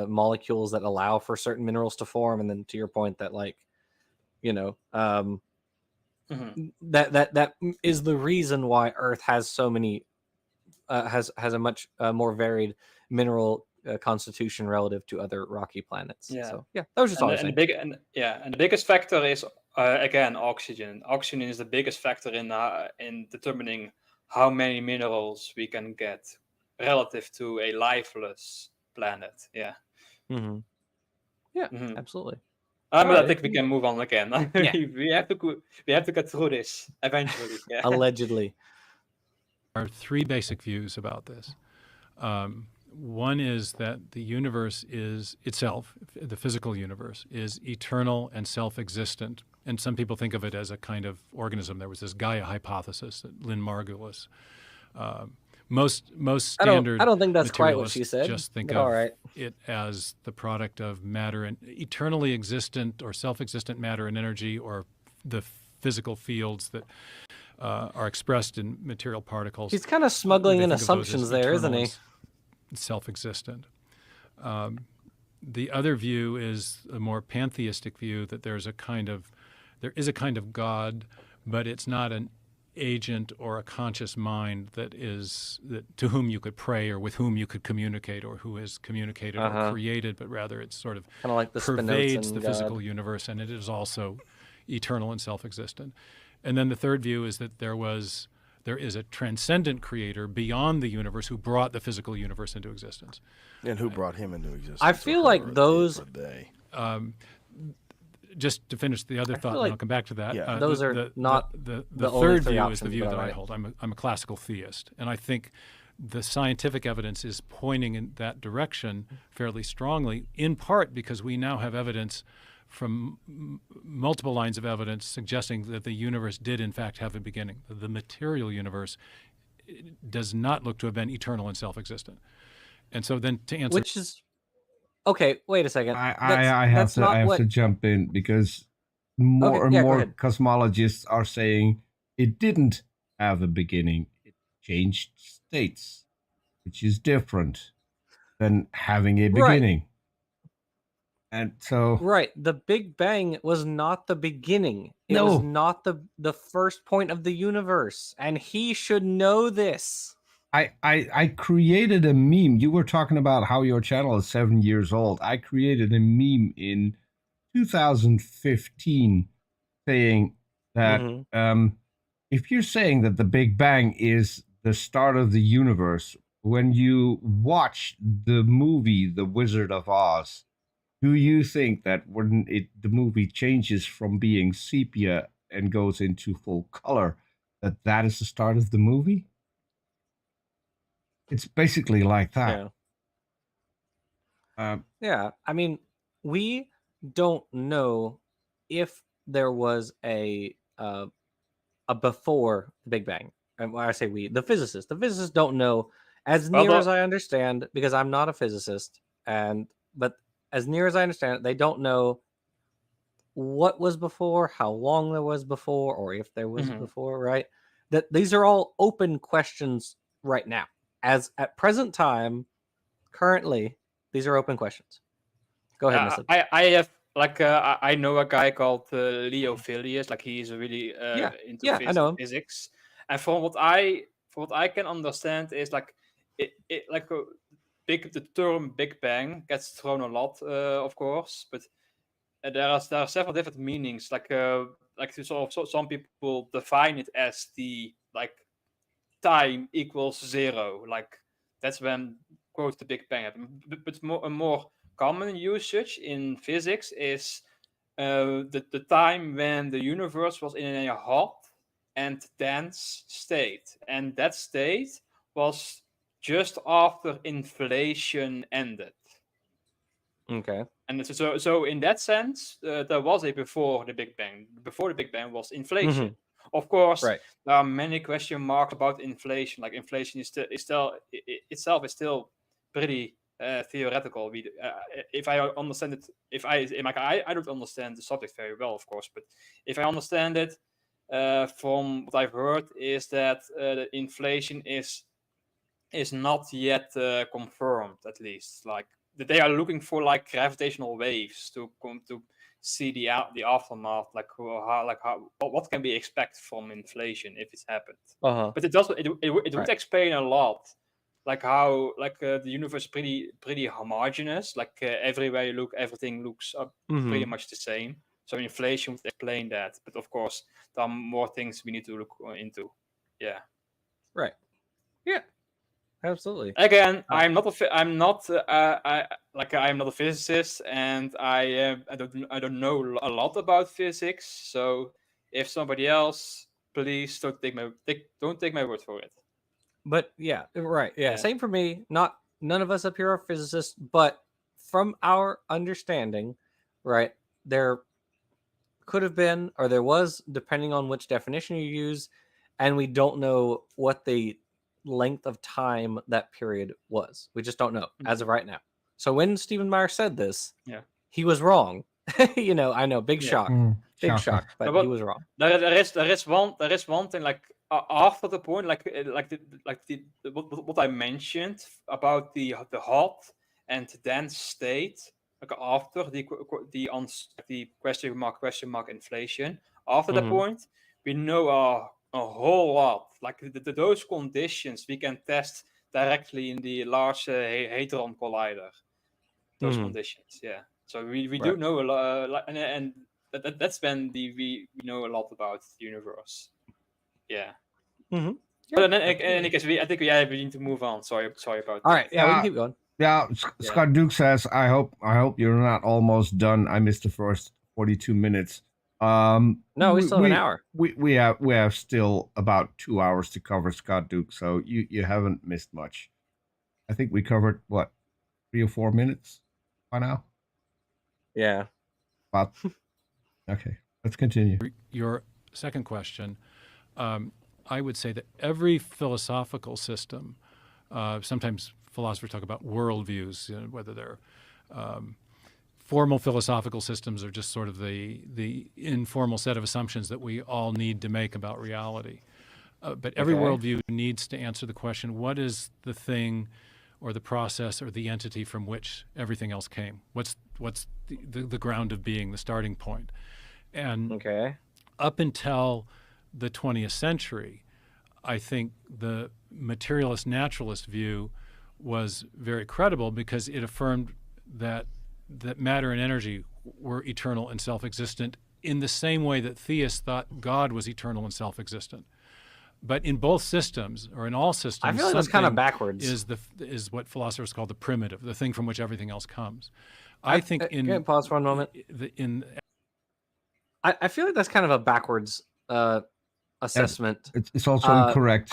molecules that allow for certain minerals to form, and then to your point that that is the reason why Earth has so many has a much more varied mineral constitution relative to other rocky planets. So that was just all I was saying. And the biggest factor is again oxygen. Oxygen is the biggest factor in determining how many minerals we can get relative to a lifeless planet. Absolutely. But I think we can move on again. we have to get through this eventually. Allegedly. There are 3 basic views about this. One is that the universe is itself, the physical universe, is eternal and self-existent. And some people think of it as a kind of organism. There was this Gaia hypothesis that Lynn Margulis. Most standard I don't think that's quite what she said. Just think of it as the product of matter and eternally existent or self-existent matter and energy, or the physical fields that are expressed in material particles. He's kind of smuggling in assumptions there, isn't he? Self-existent. The other view is a more pantheistic view that there is a kind of God, but it's not an agent or a conscious mind to whom you could pray or with whom you could communicate or who has communicated or created, but rather it's sort of like the pervades the physical universe, and it is also eternal and self-existent. And then the third view is that there is a transcendent creator beyond the universe who brought the physical universe into existence. And who brought him into existence? I feel like those... Just to finish the other thought, and I'll come back to that. Yeah. Those are not the third view is the view that I hold. I'm a classical theist, and I think the scientific evidence is pointing in that direction fairly strongly, in part because we now have evidence from multiple lines of evidence suggesting that the universe did in fact have a beginning. The material universe does not look to have been eternal and self-existent. And so then to answer... Which is... Okay, wait a second. I have to jump in because more and more cosmologists are saying it didn't have a beginning. It changed states, which is different than having a beginning. Right. And so... Right. The Big Bang was not the beginning. It was not the first point of the universe. And he should know this. I created a meme. You were talking about how your channel is 7 years old. I created a meme in 2015 saying that if you're saying that the Big Bang is the start of the universe, when you watch the movie The Wizard of Oz, do you think that when the movie changes from being sepia and goes into full color, that is the start of the movie? It's basically like that. Yeah. I mean, we don't know if there was a before the Big Bang. And when I say we, the physicists don't know, as near as I understand, because I'm not a physicist, but as near as I understand it, they don't know what was before, how long there was before, or if there was before, right? That these are all open questions right now. As at present time, currently, these are open questions. Go ahead, Nestle. I have I know a guy called Leo Villiers. Like he's really into physics. And from what I can understand is the term Big Bang gets thrown a lot, of course, but there are several different meanings. Some people define it as the time equals zero. Like that's when quote the Big Bang happened. But a more common usage in physics is the time when the universe was in a hot and dense state, and that state was just after inflation ended. Okay. And so in that sense, there was a before the Big Bang. Before the Big Bang was inflation. Of course, there are many question marks about inflation. Like inflation is still pretty theoretical. If I understand it, I don't understand the subject very well, of course, but if I understand it from what I've heard, is that the inflation is not yet confirmed. At least, like that they are looking for gravitational waves to come to see the aftermath, what can we expect from inflation if it's happened. But it would explain a lot, how the universe is pretty homogeneous. Everywhere you look, everything looks pretty much the same. So inflation would explain that. But of course, there are more things we need to look into. Yeah. Right. Yeah. Absolutely. Again, I'm not a physicist, and I don't know a lot about physics. So if somebody else, please don't take my word for it. But yeah, right. Yeah. Same for me. None of us up here are physicists, but from our understanding, right, there could have been, or there was, depending on which definition you use, and we don't know what the length of time that period was. We just don't know as of right now. So when Stephen Meyer said this, he was wrong. I know, big shock, but he was wrong. There is one thing after the point, what I mentioned about the hot and dense state, after the question mark inflation. After that point, we know a whole lot. Those conditions we can test directly in the Large Hadron Collider. Those conditions, So we do know a lot, and that's when we know a lot about the universe. Yeah. But in any case, I think we need to move on. Sorry about that. All right, we can keep going. Yeah, Scott Duke says, I hope you're not almost done. I missed the first 42 minutes. No, we still have an hour. We have still about 2 hours to cover, Scott Duke. So you haven't missed much. I think we covered what, 3 or 4 minutes by now. Yeah. But okay, let's continue. Your second question, I would say that every philosophical system, sometimes philosophers talk about worldviews, whether they're formal philosophical systems or just sort of the informal set of assumptions that we all need to make about reality. But every worldview needs to answer the question, what is the thing or the process or the entity from which everything else came? What's the ground of being, the starting point? And up until the 20th century, I think the materialist naturalist view was very credible because it affirmed that matter and energy were eternal and self-existent in the same way that theists thought God was eternal and self-existent. But in both systems, or in all systems, I feel like that's kind of backwards. Is what philosophers call the primitive, the thing from which everything else comes. I think can I pause for a moment? I feel like that's kind of a backwards assessment. It's also incorrect.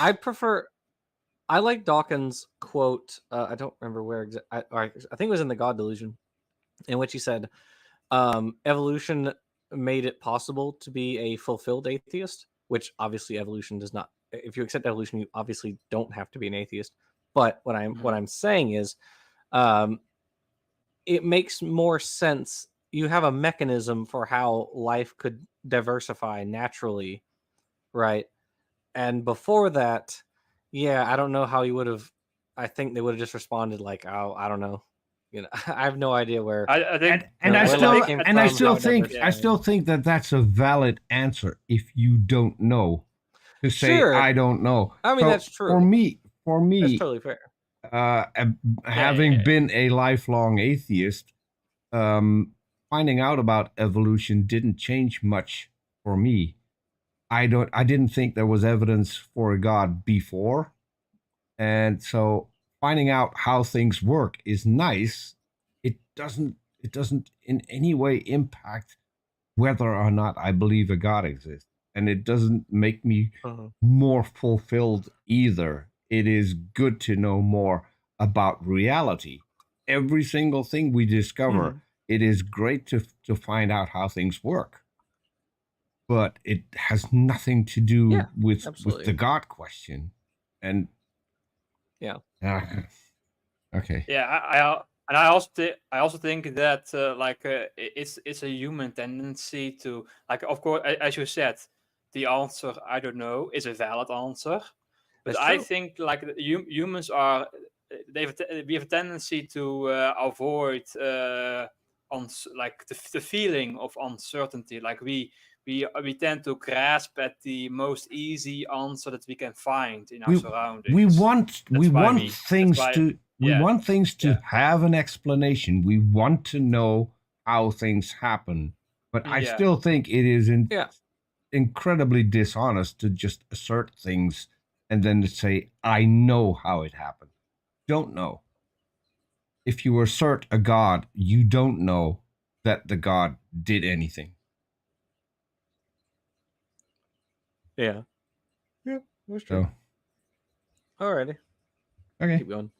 I like Dawkins' quote. I don't remember where I think it was in The God Delusion, in which he said, evolution made it possible to be a fulfilled atheist, which obviously evolution does not. If you accept evolution, you obviously don't have to be an atheist. But what I'm saying is, it makes more sense. You have a mechanism for how life could diversify naturally, right? And before that, I don't know how you would have. I think they would have just responded like, "Oh, I don't know." I have no idea where. I think, I still think that that's a valid answer if you don't know. To say I don't know. I mean, that's true. For me, that's totally fair. Having been a lifelong atheist, finding out about evolution didn't change much for me. I didn't think there was evidence for a God before, and so finding out how things work is nice. It doesn't in any way impact whether or not I believe a God exists. And it doesn't make me more fulfilled either. It is good to know more about reality. Every single thing we discover, it is great to find out how things work. But it has nothing to do with the God question. And okay. Yeah, I also think that it's a human tendency to, like, of course, as you said, the answer I don't know is a valid answer, but I think like humans are we have a tendency to avoid the feeling of uncertainty. Like we tend to grasp at the most easy answer that we can find in our surroundings. We want things to have an explanation. We want to know how things happen. But I still think it is incredibly dishonest to just assert things and then to say, I know how it happened. Don't know. If you assert a God, you don't know that the God did anything. Yeah, that's true. Alrighty. Okay. Keep going.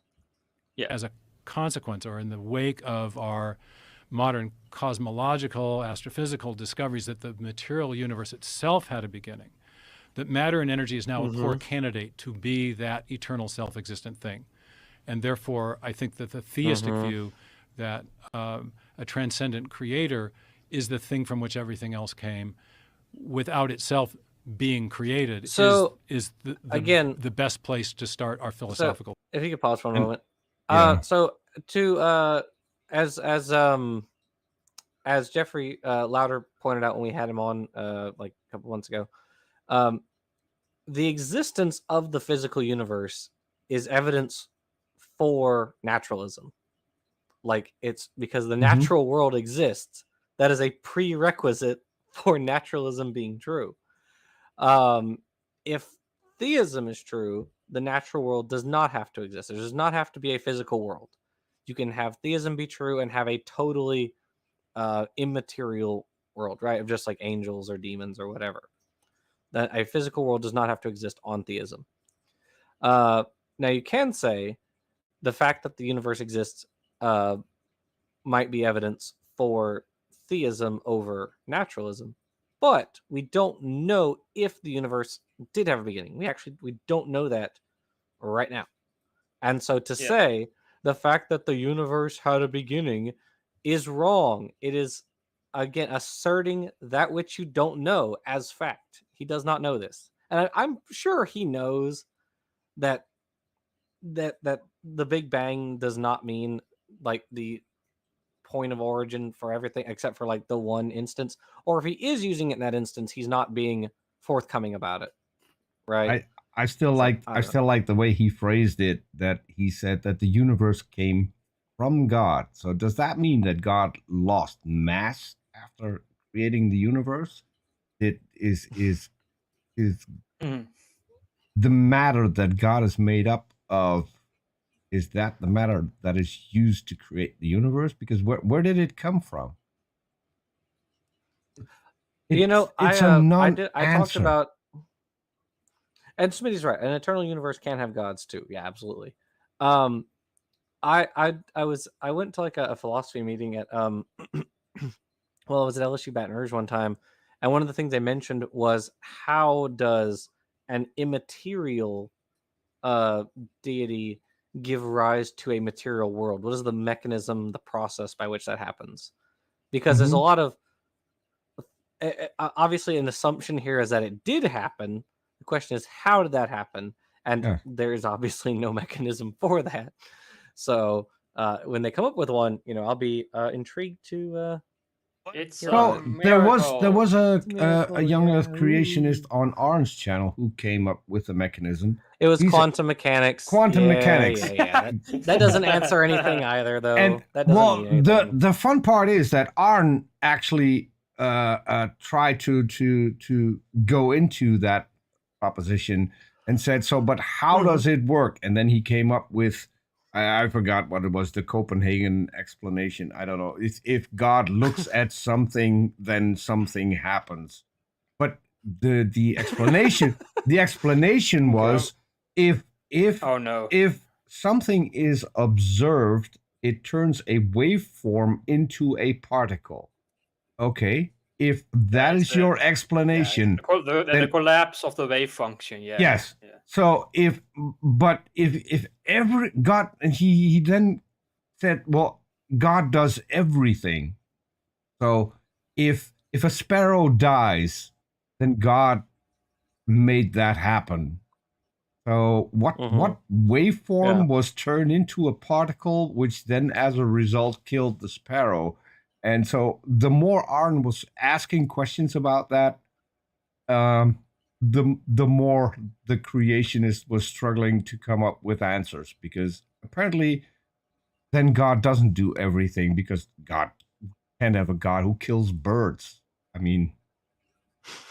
Yeah, as a consequence, or in the wake of our modern cosmological, astrophysical discoveries that the material universe itself had a beginning, that matter and energy is now a poor candidate to be that eternal self-existent thing. And therefore, I think that the theistic view that a transcendent creator is the thing from which everything else came, without itself being created, is the best place to start our philosophical. So, if you could pause for a moment. As Jeffrey Lauder pointed out when we had him on like a couple months ago, the existence of the physical universe is evidence for naturalism. Like, it's because the natural world exists. That is a prerequisite for naturalism being true. If theism is true, the natural world does not have to exist. There does not have to be a physical world. You can have theism be true and have a totally immaterial world, right? Of just like angels or demons or whatever. That a physical world does not have to exist on theism. Now you can say the fact that the universe exists might be evidence for theism over naturalism, but we don't know if the universe did have a beginning. We don't know that right now. And so to say the fact that the universe had a beginning is wrong. It is, again, asserting that which you don't know as fact. He does not know this. And I'm sure he knows that the Big Bang does not mean like the point of origin for everything except for like the one instance, or if he is using it in that instance, he's not being forthcoming about it, right? I still like the way he phrased it, that he said that the universe came from God. So does that mean that God lost mass after creating the universe? It is the matter that God is made up of, is that the matter that is used to create the universe? Because where did it come from? I talked about, and Smitty's right, an eternal universe can have gods too. Yeah, absolutely. I went to like a philosophy meeting at well, it was at LSU Baton Rouge one time, and one of the things they mentioned was how does an immaterial deity give rise to a material world? What is the mechanism, the process by which that happens? Because there's a lot of obviously an assumption here is that it did happen. The question is, how did that happen? And there is obviously no mechanism for that. So when they come up with one, I'll be intrigued to. There was a young Earth creationist on Orange Channel who came up with a mechanism. It was quantum mechanics. Quantum mechanics. Yeah. That doesn't answer anything either, though. And that doesn't mean anything. The fun part is that Arn actually tried to go into that proposition and said, so, but how does it work? And then he came up with, I forgot what it was, the Copenhagen explanation. I don't know. If God looks at something, then something happens. But the explanation was if something is observed, it turns a waveform into a particle. Okay. If that's your explanation, the collapse of the wave function, yes. Yeah. So if every God, and he then said, well, God does everything. So if a sparrow dies, then God made that happen. So what waveform was turned into a particle, which then as a result killed the sparrow? And so the more Arn was asking questions about that, the more the creationist was struggling to come up with answers, because apparently then God doesn't do everything, because God can't have a God who kills birds. I mean,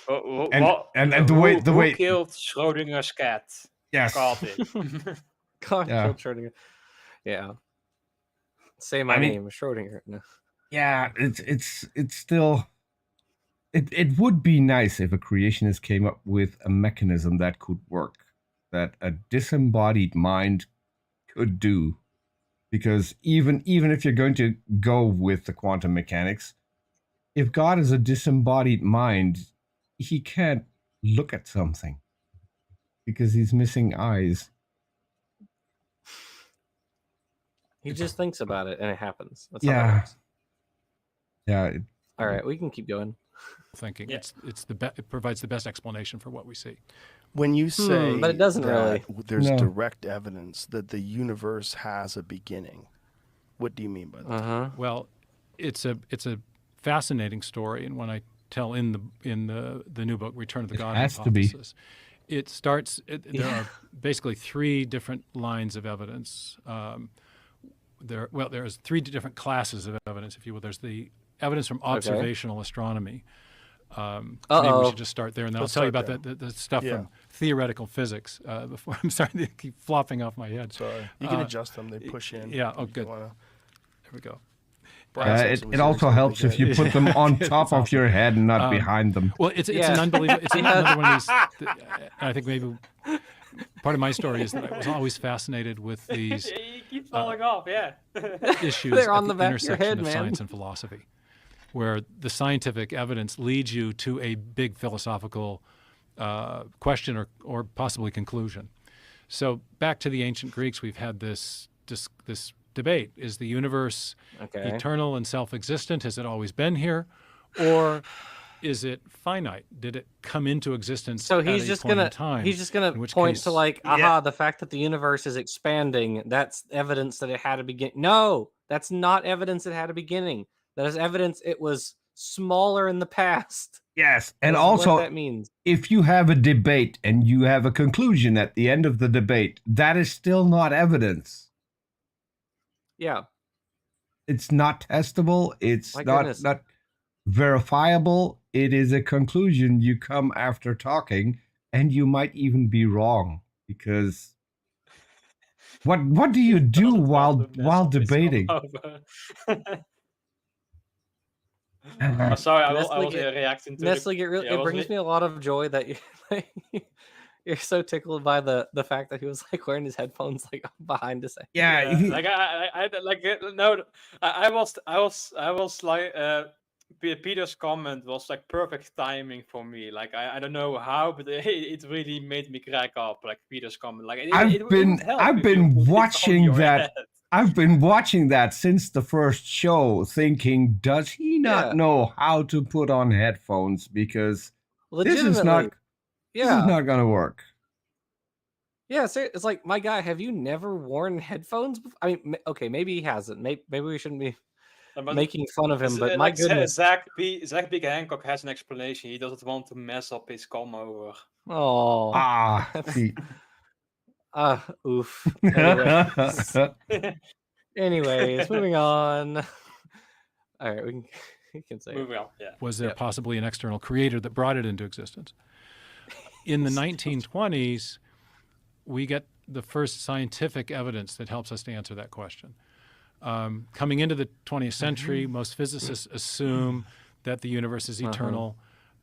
the way killed Schrodinger's cat? Yes. God did. God killed Schrodinger. Yeah. Say my name, Schrodinger. No. Yeah, it's still. It would be nice if a creationist came up with a mechanism that could work, that a disembodied mind could do. Because even if you're going to go with the quantum mechanics, if God is a disembodied mind, he can't look at something because he's missing eyes. He just thinks about it and it happens. That's how it works. Yeah. All right, we can keep going. Thinking it provides the best explanation for what we see. When you say but it doesn't really. There's direct evidence that the universe has a beginning, what do you mean by that? Well, it's a fascinating story, and when I tell in the new book, Return of the Gaia Hypothesis, it starts. There are basically three different lines of evidence. There's three different classes of evidence, if you will. There's the evidence from observational astronomy. Maybe we should just start there, and then I'll tell you about the stuff from theoretical physics before I'm starting to keep flopping off my head. Sorry. You can adjust them. They push in. Yeah, oh, good. There we go. It also helps if you put them on top of your head and not behind them. Well, it's an unbelievable. It's another one of these. I think maybe part of my story is that I was always fascinated with these You keep falling off, yeah. issues They're at on the back of your intersection head, of man. science and philosophy, where the scientific evidence leads you to a big philosophical question or possibly conclusion. So back to the ancient Greeks, we've had this debate: is the universe eternal and self-existent? Has it always been here, or is it finite? Did it come into existence? So he's just gonna point to like, the fact that the universe is expanding. That's evidence that it had a beginning. No, that's not evidence it had a beginning. That is evidence it was smaller in the past. Yes, and also, what that means. If you have a debate and you have a conclusion at the end of the debate, that is still not evidence. Yeah. It's not testable. It's My not verifiable. It is a conclusion you come after talking, and you might even be wrong, because what do you do while debating? Sorry, I was reacting to Nestle, it brings me a lot of joy that you're so tickled by the fact that he was like wearing his headphones like behind his head. Yeah, like I was like Peter's comment was like perfect timing for me. Like I don't know how, but it really made me crack up. Like Peter's comment, like I've been watching that. I've been watching that since the first show, thinking, does he not know how to put on headphones? Because this is not going to work. Yeah, so it's like, my guy, have you never worn headphones before? I mean, okay, maybe he hasn't. Maybe we shouldn't be making fun of him, but my goodness. Zach Big Hancock has an explanation. He doesn't want to mess up his come over. Oh. Oof. Anyways, moving on. All right, we can say. Moving on, yeah. Was there possibly an external creator that brought it into existence? In the 1920s, we get the first scientific evidence that helps us to answer that question. Coming into the 20th century, most physicists assume that the universe is eternal.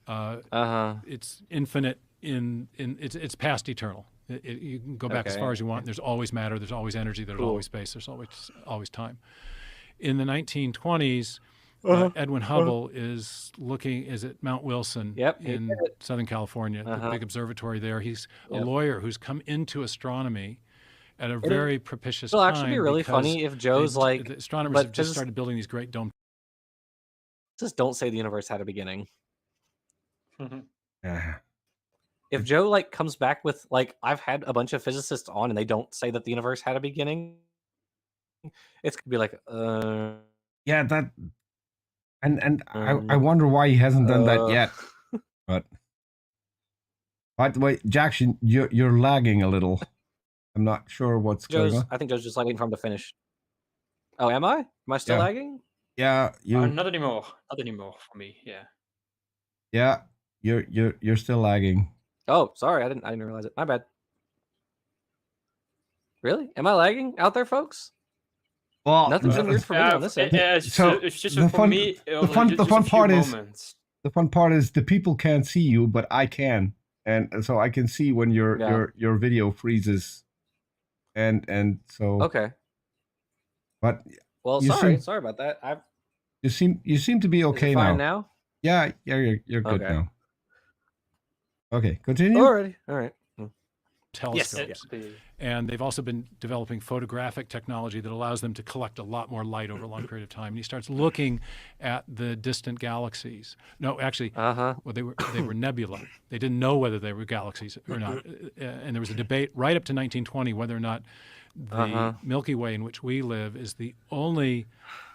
It's infinite. It's past eternal. You can go back as far as you want. There's always matter. There's always energy. There's always space. There's always time. In the 1920s, Edwin Hubble is at Mount Wilson in Southern California, the big observatory there. He's a lawyer who's come into astronomy at a very propitious time. It'll actually be really funny if Joe's like, the astronomers have just started building these great dome. Just don't say the universe had a beginning. Yeah. If Joe like comes back with like, I've had a bunch of physicists on and they don't say that the universe had a beginning, it's gonna be like, yeah, that, and I wonder why he hasn't done that yet. But by the way, Jackson, you're lagging a little. I'm not sure what's going on. I think Joe's just like waiting for him to finish. Oh, am I? Am I still lagging? Yeah, not anymore. Not anymore for me. Yeah. Yeah, you're still lagging. Oh, sorry, I didn't realize it. My bad. Really? Am I lagging out there, folks? Well, nothing's been weird for me on this end. It's just for me. The fun part is the people can't see you, but I can, and so I can see when your video freezes, and so okay. But sorry about that. You seem to be okay now. Yeah, you're good now. Okay, continue. All right. Telescopes. Yes. And they've also been developing photographic technology that allows them to collect a lot more light over a long period of time. And he starts looking at the distant galaxies. No, actually, well, they were nebula. They didn't know whether they were galaxies or not. And there was a debate right up to 1920 whether or not the Milky Way in which we live is the only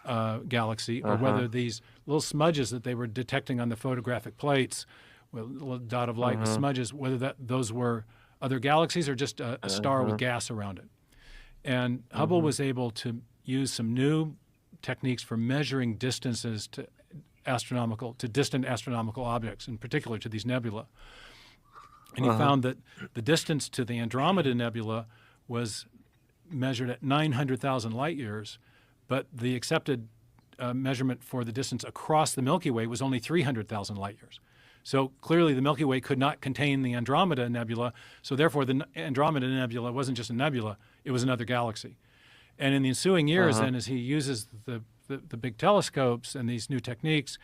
galaxy, or whether these little smudges that they were detecting on the photographic plates, with a little dot of light with smudges, whether those were other galaxies or just a star with gas around it. And Hubble was able to use some new techniques for measuring distances to distant astronomical objects, in particular to these nebula. And he found that the distance to the Andromeda Nebula was measured at 900,000 light years, but the accepted measurement for the distance across the Milky Way was only 300,000 light years. So clearly the Milky Way could not contain the Andromeda Nebula, so therefore the Andromeda Nebula wasn't just a nebula, it was another galaxy. And in the ensuing years, then, as he uses the big telescopes and these new techniques,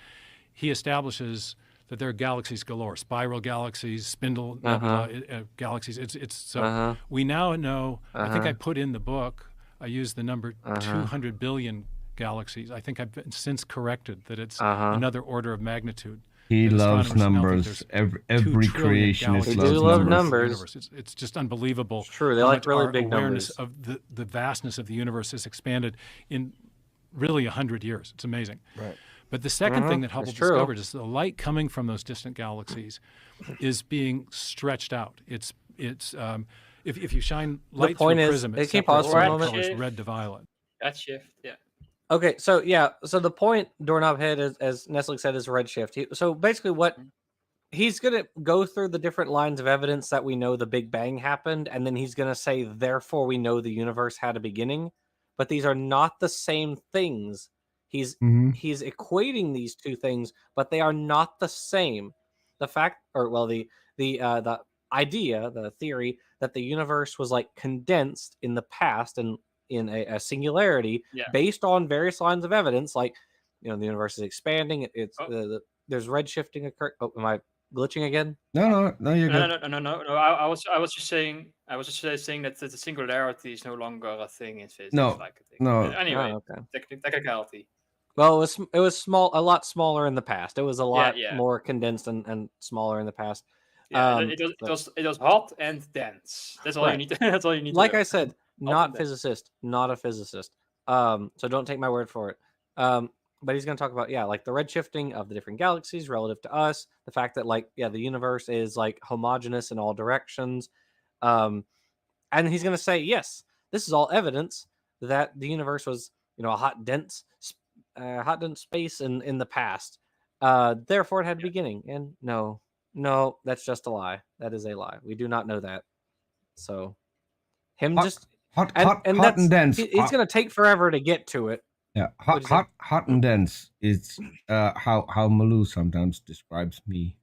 he establishes that there are galaxies galore, spiral galaxies, spindle nebula galaxies. So we now know, I think I put in the book, I used the number 200 billion galaxies. I think I've been since corrected that it's another order of magnitude. He loves numbers. Every creationist loves numbers. It's just unbelievable. It's true. They like really big awareness numbers. of the vastness of the universe has expanded in really 100 years. It's amazing. Right. But the second thing that Hubble discovered is the light coming from those distant galaxies is being stretched out. If you shine light through a prism, it's red to violet. Redshift, yeah. Okay, so the point doorknob head, as Nestle said, is redshift. So basically, what he's going to go through the different lines of evidence that we know the Big Bang happened, and then he's going to say, therefore, we know the universe had a beginning. But these are not the same things. He's equating these two things, but they are not the same. The fact, the idea, the theory that the universe was like condensed in the past and in a singularity based on various lines of evidence, like the universe is expanding. There's redshifting occur. Oh, am I glitching again? No, you're good. No. I was just saying that the singularity is no longer a thing in physics. No, But anyway, technicality. Well, it was small, a lot smaller in the past. It was a lot more condensed and smaller in the past. Yeah, it was hot and dense. That's all you need. That's all you need. Like I said, not a physicist. So don't take my word for it. But he's going to talk about like the redshifting of the different galaxies relative to us. The fact that the universe is like homogeneous in all directions. And he's going to say, yes, this is all evidence that the universe was a hot dense space in the past. Therefore, it had a beginning. And no, that's just a lie. That is a lie. We do not know that. So hot and dense. He's going to take forever to get to it. Yeah, hot and dense is how Malou sometimes describes me.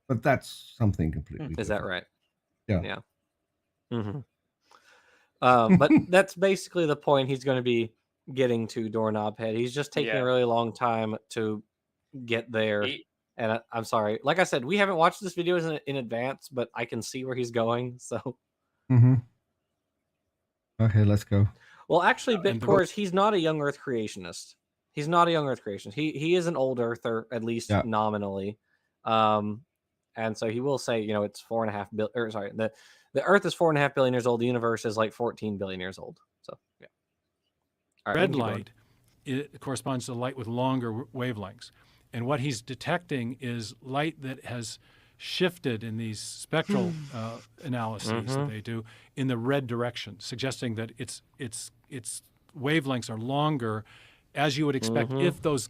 But that's something completely different. Is that right? Yeah. Mm-hmm. But that's basically the point he's going to be getting to, doorknob head. He's just taking a really long time to get there. And I'm sorry. Like I said, we haven't watched this video in advance, but I can see where he's going. So. Okay, let's go. Well, actually, Bitcourse, he's not a young Earth creationist. He's not a young Earth creationist. He is an old Earther, at least nominally. And so he will say, it's 4.5 billion. Or sorry, the Earth is 4.5 billion years old. The universe is like 14 billion years old. So yeah. All right, red light it corresponds to light with longer wavelengths, and what he's detecting is light that has shifted in these spectral analyses that they do in the red direction, suggesting that its wavelengths are longer, as you would expect if those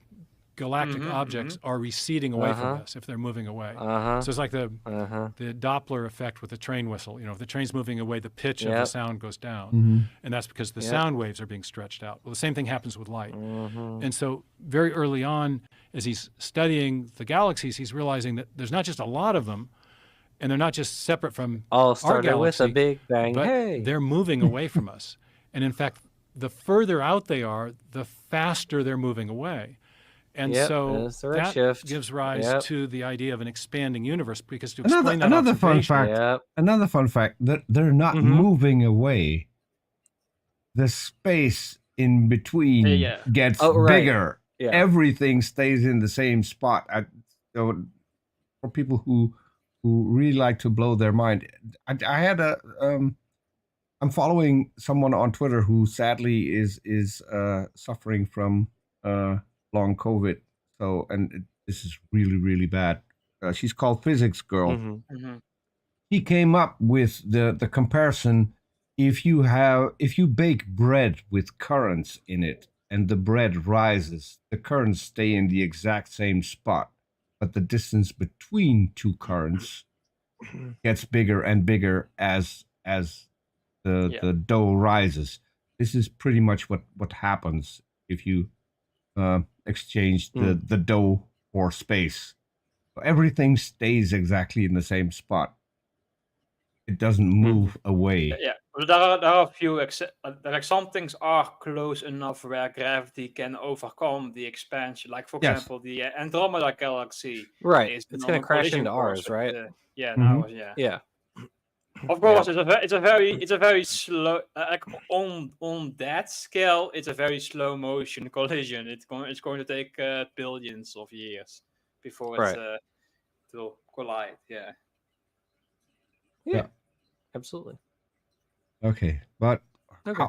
galactic objects are receding away from us, if they're moving away. So it's like the Doppler effect with the train whistle. If the train's moving away, the pitch of the sound goes down, and that's because the sound waves are being stretched out. Well, the same thing happens with light. And so very early on, as he's studying the galaxies, he's realizing that there's not just a lot of them, and they're not just separate from our galaxy, with a big bang, but they're moving away from us. And in fact, the further out they are, the faster they're moving away. And so that gives rise to the idea of an expanding universe, because to explain another fun fact that they're not moving away. The space in between gets bigger. Yeah. Everything stays in the same spot. For people who really like to blow their mind, I had I'm following someone on Twitter who sadly is suffering from long COVID. So, and this is really, really bad. She's called Physics Girl. He came up with the comparison. If you bake bread with currants in it and the bread rises, the currants stay in the exact same spot, but the distance between two currants gets bigger and bigger as the dough rises. This is pretty much what happens if you exchange the dough for space. So everything stays exactly in the same spot. It doesn't move away. Yeah, but there are a few like some things are close enough where gravity can overcome the expansion. Like for example, the Andromeda galaxy. Right, Is it's going to crash into ours, right? Ours, yeah. Of course, it's a very slow like on that scale. It's a very slow motion collision. It's going to take billions of years before it will collide. Yeah, absolutely. Okay, but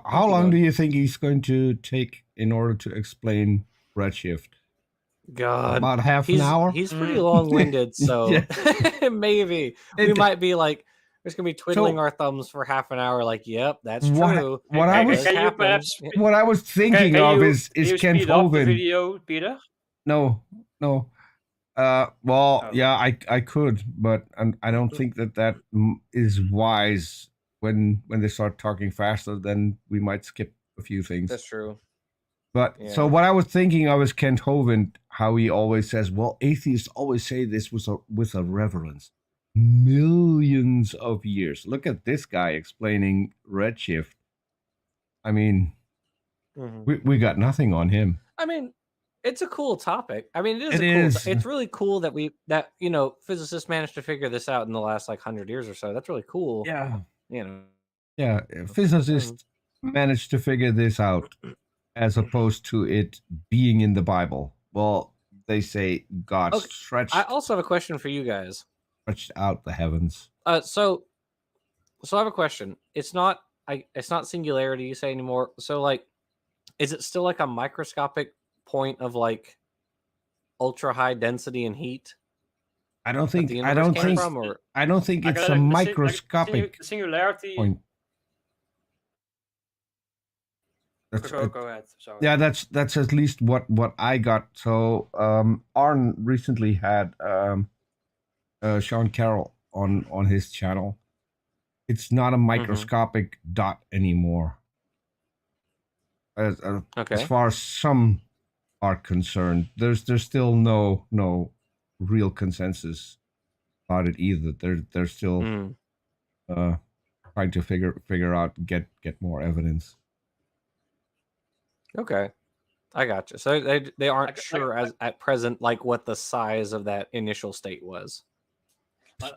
how long do you think he's going to take in order to explain redshift? God, about half an hour. He's pretty long-winded, so maybe we might be like, we're just gonna be twiddling our thumbs for half an hour. Like, yep, that's true. What I was thinking of is Kent Hovind. Video, Peter? No. I could, but I don't think that is wise. When they start talking faster, then we might skip a few things. That's true. But so what I was thinking of is Kent Hovind, how he always says, well, atheists always say this with a reverence. Millions of years. Look at this guy explaining redshift. I mean, we got nothing on him. I mean, it's a cool topic. I mean, it is. It's really cool that physicists managed to figure this out in the last 100 years or so. That's really cool. Yeah. Yeah, physicists managed to figure this out as opposed to it being in the Bible. Well, they say God stretched. I also have a question for you guys. Stretched out the heavens. So I have a question. It's not singularity you say anymore. So is it still a microscopic point of ultra high density and heat? I don't think it's a microscopic singularity point. Go ahead. Sorry. Yeah, that's at least what I got. So Arn recently had Sean Carroll on his channel. It's not a microscopic dot anymore. As far as some are concerned, there's still no real consensus about it either. They're still trying to figure out get more evidence. Okay, I gotcha. So they aren't sure at present what the size of that initial state was. As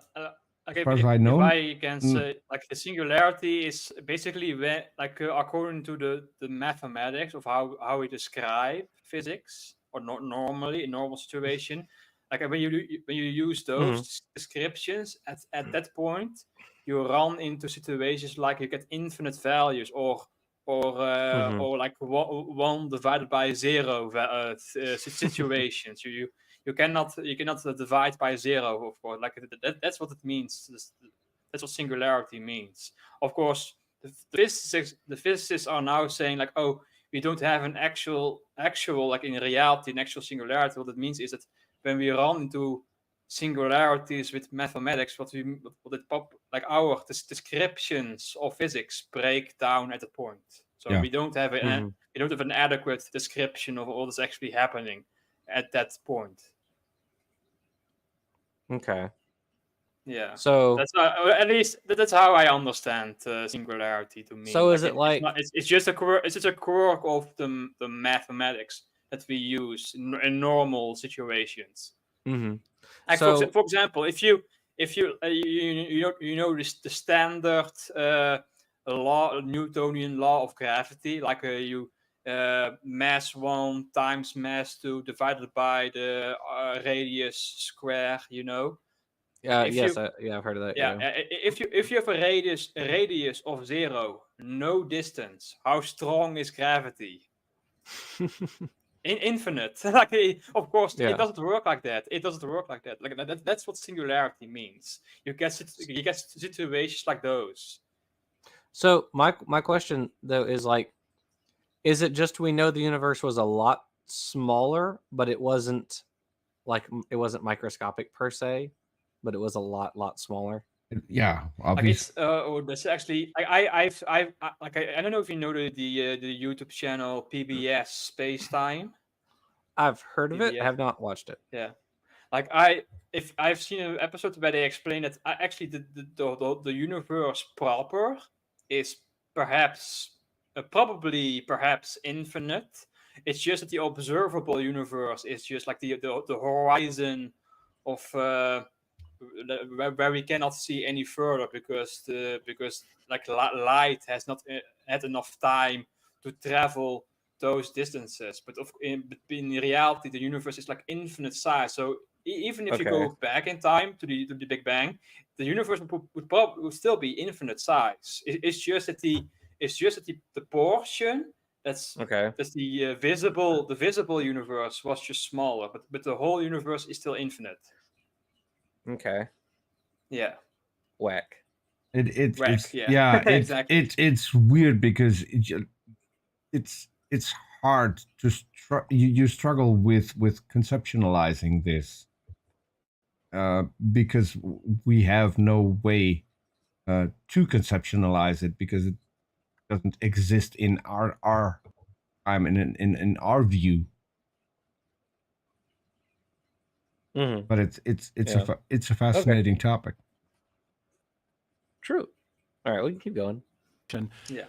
far as I know, if I can say the singularity is basically when according to the mathematics of how we describe physics or not normally in normal situation. When you use those descriptions at that point, you run into situations you get infinite values or 1 divided by 0 situations. You cannot divide by 0, of course. That's what it means. That's what singularity means. Of course, the physicists are now saying we don't have an actual in reality an actual singularity. What it means is that when we run into singularities with mathematics, our descriptions of physics break down at a point. So we don't have an adequate description of what is actually happening at that point. Okay. Yeah. So that's at least that's how I understand singularity to me. So is it it's just a quirk of the mathematics that we use in normal situations. For example, if you know the standard Newtonian law of gravity, mass 1 times mass 2 divided by the radius square, I've heard of that. If you have a radius of 0, no distance, how strong is gravity? Infinite. Of course, it doesn't work like that. That's what singularity means. You get situations like those. So my question though is it just we know the universe was a lot smaller, but it wasn't microscopic per se, but it was a lot smaller? Yeah, obviously. That's actually I don't know if you know the YouTube channel PBS Space Time. I've heard of it. Yeah. I have not watched it. Yeah, like if I've seen an episode where they explain that actually the universe proper is perhaps perhaps infinite. It's just that the observable universe is just like the horizon of where we cannot see any further because like light has not had enough time to travel those distances. But in reality, the universe is like infinite size. So even if you go back in time to the Big Bang, the universe would still be infinite size. It's just that the portion that's the visible universe was just smaller, but the whole universe is still infinite. Okay. Yeah. Whack. Exactly. It's weird because it's hard to you struggle with conceptualizing this because we have no way to conceptualize it because it doesn't exist in our time in our view. Mm-hmm. But it's a fascinating topic. True. All right, we can keep going. Yeah.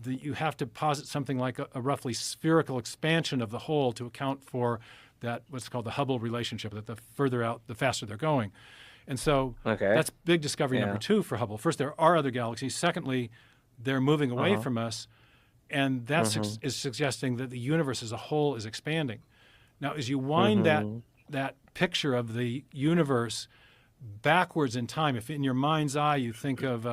You have to posit something like a roughly spherical expansion of the whole to account for that what's called the Hubble relationship, that the further out, the faster they're going. And so that's big discovery number 2 for Hubble. First, there are other galaxies. Secondly, they're moving away from us, and that is suggesting that the universe as a whole is expanding. Now, as you wind that picture of the universe backwards in time, if in your mind's eye you think of,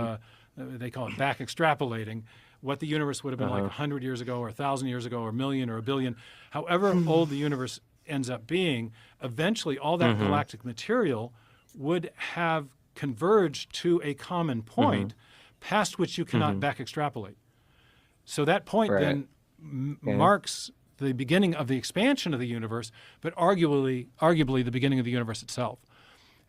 they call it back extrapolating, what the universe would have been like 100 years ago or 1,000 years ago or a million or a billion, however old the universe ends up being, eventually all that galactic material would have converged to a common point past which you cannot back extrapolate. So that point then marks the beginning of the expansion of the universe, but arguably the beginning of the universe itself.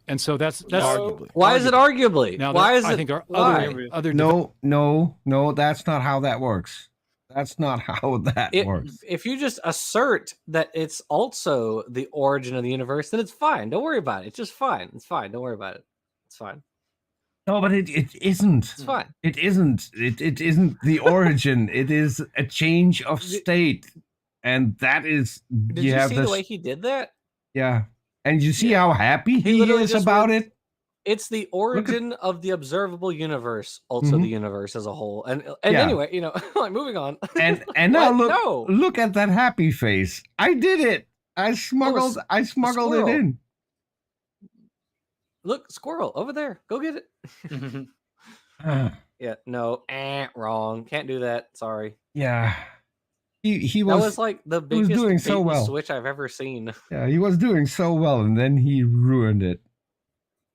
And so that's arguably. Why is it arguably? Now, why is I it? think there Why? are other No, that's not how that works. That's not how that works. If you just assert that it's also the origin of the universe, then it's fine. Don't worry about it. It's just fine. It's fine. Don't worry about it. It's fine. No, but it isn't. It's fine. It isn't. It isn't the origin. It is a change of state, and that is. Did you see the way he did that? Yeah, and you see how happy he is about it. It's the origin of the observable universe, also the universe as a whole. And anyway, like moving on. And now look at that happy face. I did it. I smuggled it in. Look, squirrel over there. Go get it. Yeah, no, wrong. Can't do that. Sorry. Yeah. He that was like the biggest doing so well. switch I've ever seen. Yeah, he was doing so well, and then he ruined it.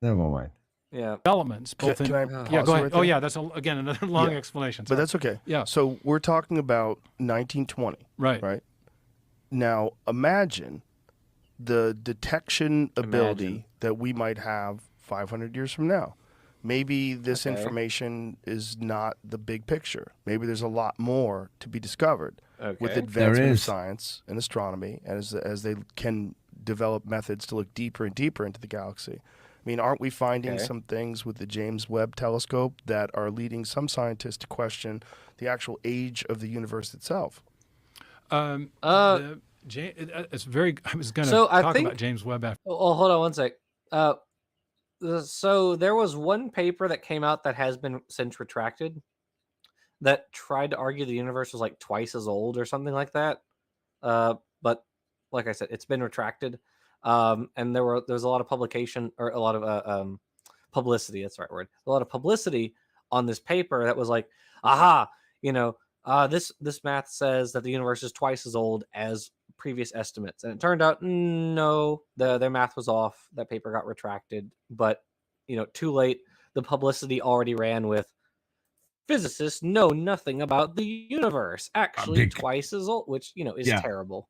Never mind. Yeah. Developments. Can I go ahead. Right oh, yeah, that's, again, another long explanation. But that's okay. Yeah. So we're talking about 1920. Right. Now, imagine the detection ability that we might have 500 years from now. Maybe this information is not the big picture. Maybe there's a lot more to be discovered with advancement of science and astronomy, as they can develop methods to look deeper and deeper into the galaxy. I mean, aren't we finding some things with the James Webb telescope that are leading some scientists to question the actual age of the universe itself? It's very. I was going to talk about James Webb after. Oh, hold on one sec. So there was one paper that came out that has been since retracted that tried to argue the universe was like twice as old or something like that. But like I said, it's been retracted. And there was a lot of publication or a lot of publicity. That's the right word. A lot of publicity on this paper that was like, aha, this math says that the universe is twice as old as previous estimates. And it turned out, no, their math was off. That paper got retracted, but too late. The publicity already ran with physicists know nothing about the universe. Actually, twice as old, which, is terrible.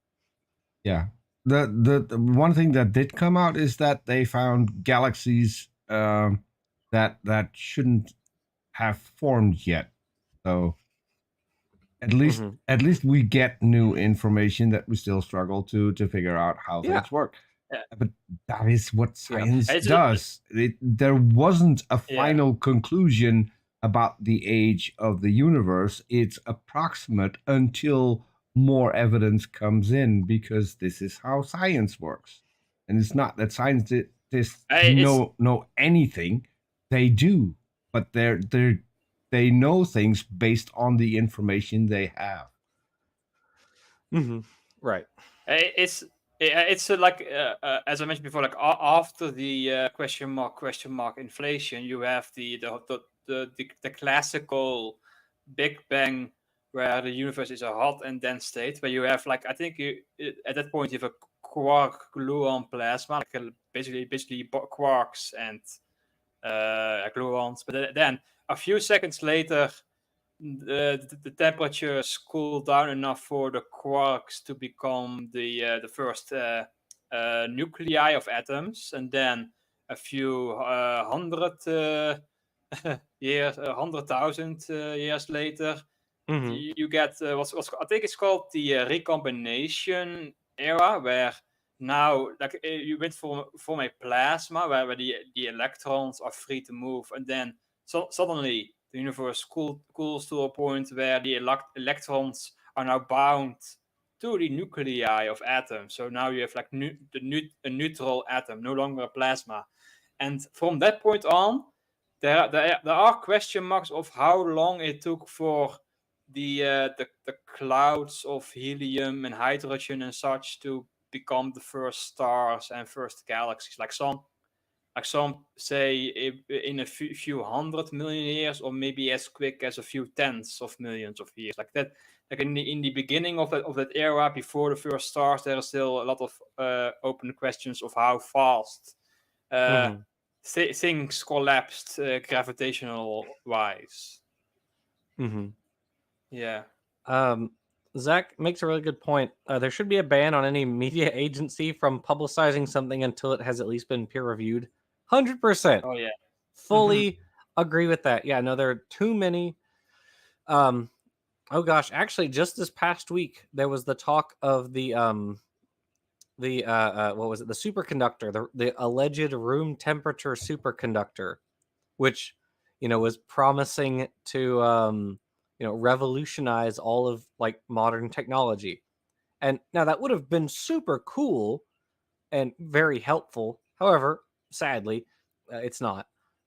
Yeah. The one thing that did come out is that they found galaxies that shouldn't have formed yet. So at least we get new information that we still struggle to figure out how things work. Yeah. But that is what science does. There wasn't a final conclusion about the age of the universe. It's approximate until more evidence comes in, because this is how science works. And it's not that scientists know anything. They do, but they know things based on the information they have. Right. It's like as I mentioned before, like after the question mark inflation, you have the classical Big Bang, where the universe is a hot and dense state, where you have, like, I think at that point you have a quark gluon plasma, like basically quarks and gluons. But then a few seconds later, the temperatures cool down enough for the quarks to become the first nuclei of atoms, and then a few 100,000 years later, you get what's I think it's called the recombination era, where now, like, you went from a plasma where the electrons are free to move, and then suddenly the universe cools to a point where the electrons are now bound to the nuclei of atoms. So now you have like a neutral atom, no longer a plasma. And from that point on, there are question marks of how long it took for the clouds of helium and hydrogen and such to become the first stars and first galaxies. Like some say in a few 100 million years, or maybe as quick as a few tens of millions of years. Like that, like in the beginning of that era, before the first stars, there are still a lot of open questions of how fast things collapsed gravitational wise. Yeah. Zach makes a really good point. There should be a ban on any media agency from publicizing something until it has at least been peer reviewed. 100%. Oh yeah. Fully agree with that. Yeah, no, there are too many. Oh gosh, actually, just this past week there was the talk of the what was it? The superconductor, the alleged room temperature superconductor, which was promising to revolutionize all of like modern technology. And now that would have been super cool and very helpful. However, sadly, it's not.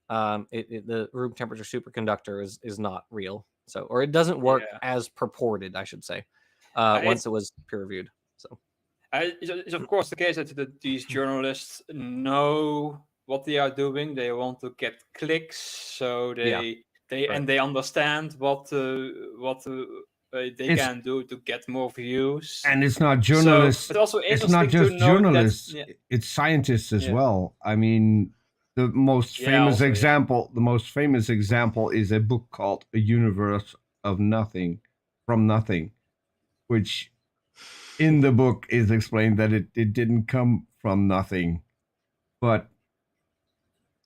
The room temperature superconductor is not real. So, or it doesn't work as purported, I should say, once it was peer reviewed. So, it's of course the case that these journalists know what they are doing. They want to get clicks, so they understand what they can do to get more views. And it's not journalists. So it's also it's not just journalists. It's scientists as well. I mean, the most famous example is a book called A Universe of Nothing, from Nothing, which in the book is explained that it didn't come from nothing. But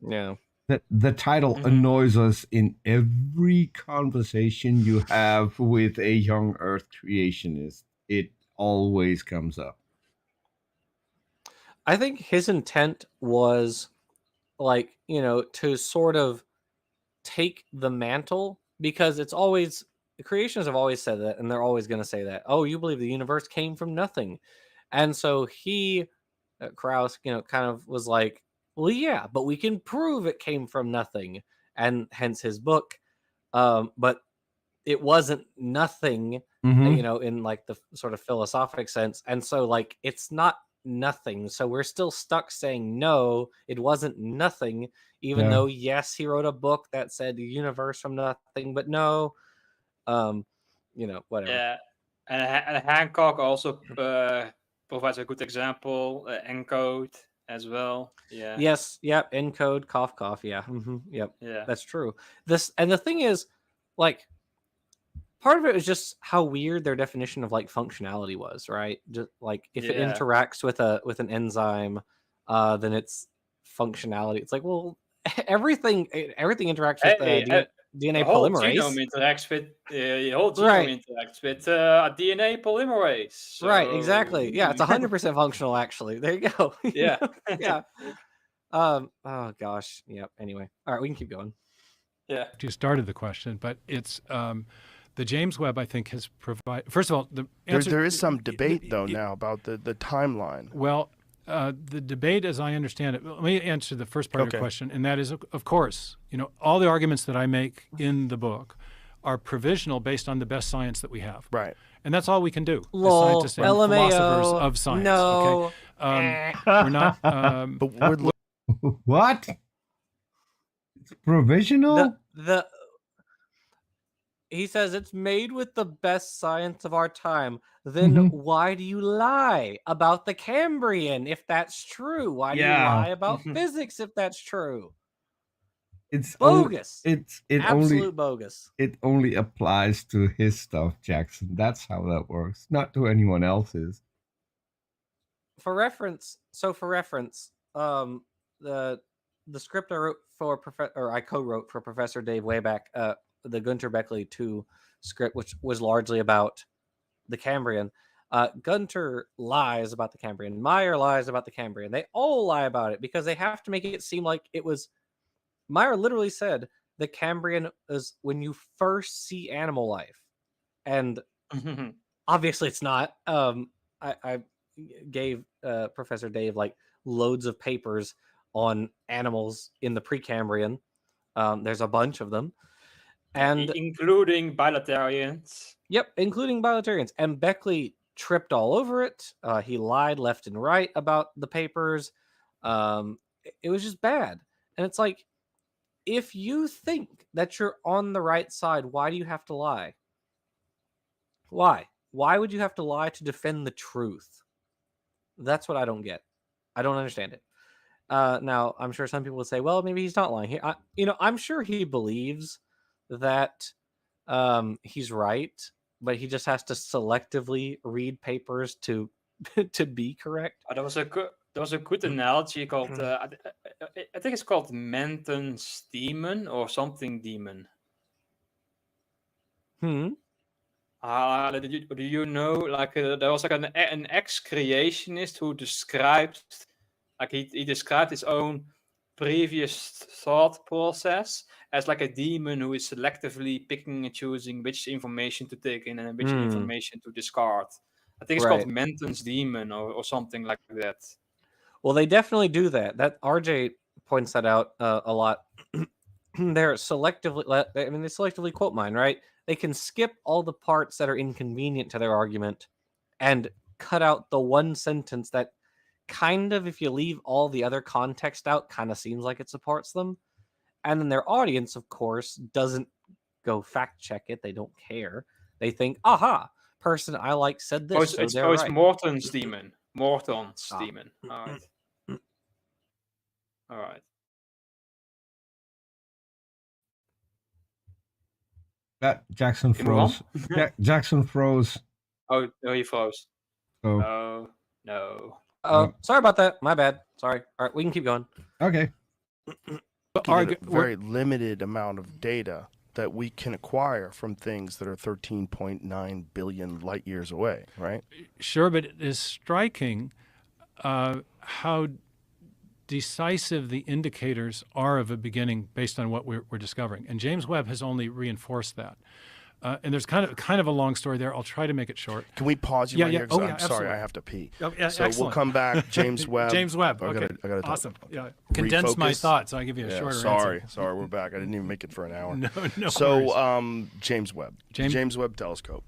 the title annoys us in every conversation you have with a young Earth creationist. It always comes up. I think his intent was like, to sort of take the mantle, because it's always, the creationists have always said that, and they're always going to say that. Oh, you believe the universe came from nothing. And so Krauss, kind of was like, well, yeah, but we can prove it came from nothing, and hence his book. But it wasn't nothing, in like the sort of philosophic sense. And so like, it's not nothing. So we're still stuck saying, no, it wasn't nothing, even though, yes, he wrote a book that said the universe from nothing, but no, whatever. Yeah. And Hancock also provides a good example, ENCODE as well. Yeah. Yes. Yep. ENCODE, cough. Yeah. Yep. Yeah. That's true. And the thing is, like, part of it was just how weird their definition of like functionality was, right? Just like if it interacts with an enzyme, then it's functionality. It's like, well, everything interacts with DNA the whole polymerase. genome interacts with a DNA polymerase. So... Right, exactly. Yeah, it's 100% functional. Actually, there you go. Yeah. Yeah. Oh gosh. Yep. Anyway, all right, we can keep going. Yeah. You started the question, but it's the James Webb, I think, has provided. First of all, the answer, there is some debate though now about the timeline. Well, the debate, as I understand it, let me answer the first part of your question, and that is, of course, all the arguments that I make in the book are provisional based on the best science that we have. Right. And that's all we can do as Lol, scientists and LMAO, philosophers of science. no. Okay? We're not. But we're What? It's provisional? He says it's made with the best science of our time. Then why do you lie about the Cambrian if that's true? Why do you lie about physics if that's true? It's bogus. Absolute bogus. It only applies to his stuff, Jackson. That's how that works, not to anyone else's. For reference, the script I wrote for I co-wrote for Professor Dave way back, the Gunter Beckley 2 script, which was largely about the Cambrian. Gunter lies about the Cambrian. Meyer lies about the Cambrian. They all lie about it because they have to make it seem like it was. Meyer literally said the Cambrian is when you first see animal life, and obviously it's not. I gave Professor Dave like loads of papers on animals in the Precambrian. There's a bunch of them, and including bilaterians. Yep, including bilaterians. And Beckley tripped all over it. He lied left and right about the papers. It was just bad, and it's like, if you think that you're on the right side, why do you have to lie? Why? Why would you have to lie to defend the truth? That's what I don't get. I don't understand it. Now, I'm sure some people would say, well, maybe he's not lying here. I'm sure he believes that he's right, but he just has to selectively read papers to be correct. There was a good analogy called, I think it's called Menton's demon or something demon. Do you know, like there was like an ex-creationist who described, like he described his own previous thought process as like a demon who is selectively picking and choosing which information to take in and which information to discard. I think it's called Menton's demon or something like that. Well, they definitely do that. That RJ points that out a lot. They're selectively, they selectively quote mine, right? They can skip all the parts that are inconvenient to their argument and cut out the one sentence that kind of, if you leave all the other context out, kind of seems like it supports them. And then their audience, of course, doesn't go fact check it. They don't care. They think, aha, person I like said this. It's right. Morton's demon. Morton's demon. All right. All right. Jackson froze. Jackson froze. Oh, he froze. Oh. Oh, no. Sorry about that. My bad. Sorry. All right, we can keep going. Okay. A very limited amount of data that we can acquire from things that are 13.9 billion light years away, right? Sure, but it is striking how decisive the indicators are of a beginning based on what we're discovering. And James Webb has only reinforced that. And there's kind of a long story there. I'll try to make it short. Can we pause you right here? Oh, yeah, I'm sorry, I have to pee. Oh, yeah, so excellent. We'll come back. James Webb. James Webb. Okay. I gotta awesome. Yeah. Condense my thoughts. So I give you a shorter sorry. answer. Sorry, we're back. I didn't even make it for an hour. No. So, worries. James Webb. James Webb Telescope.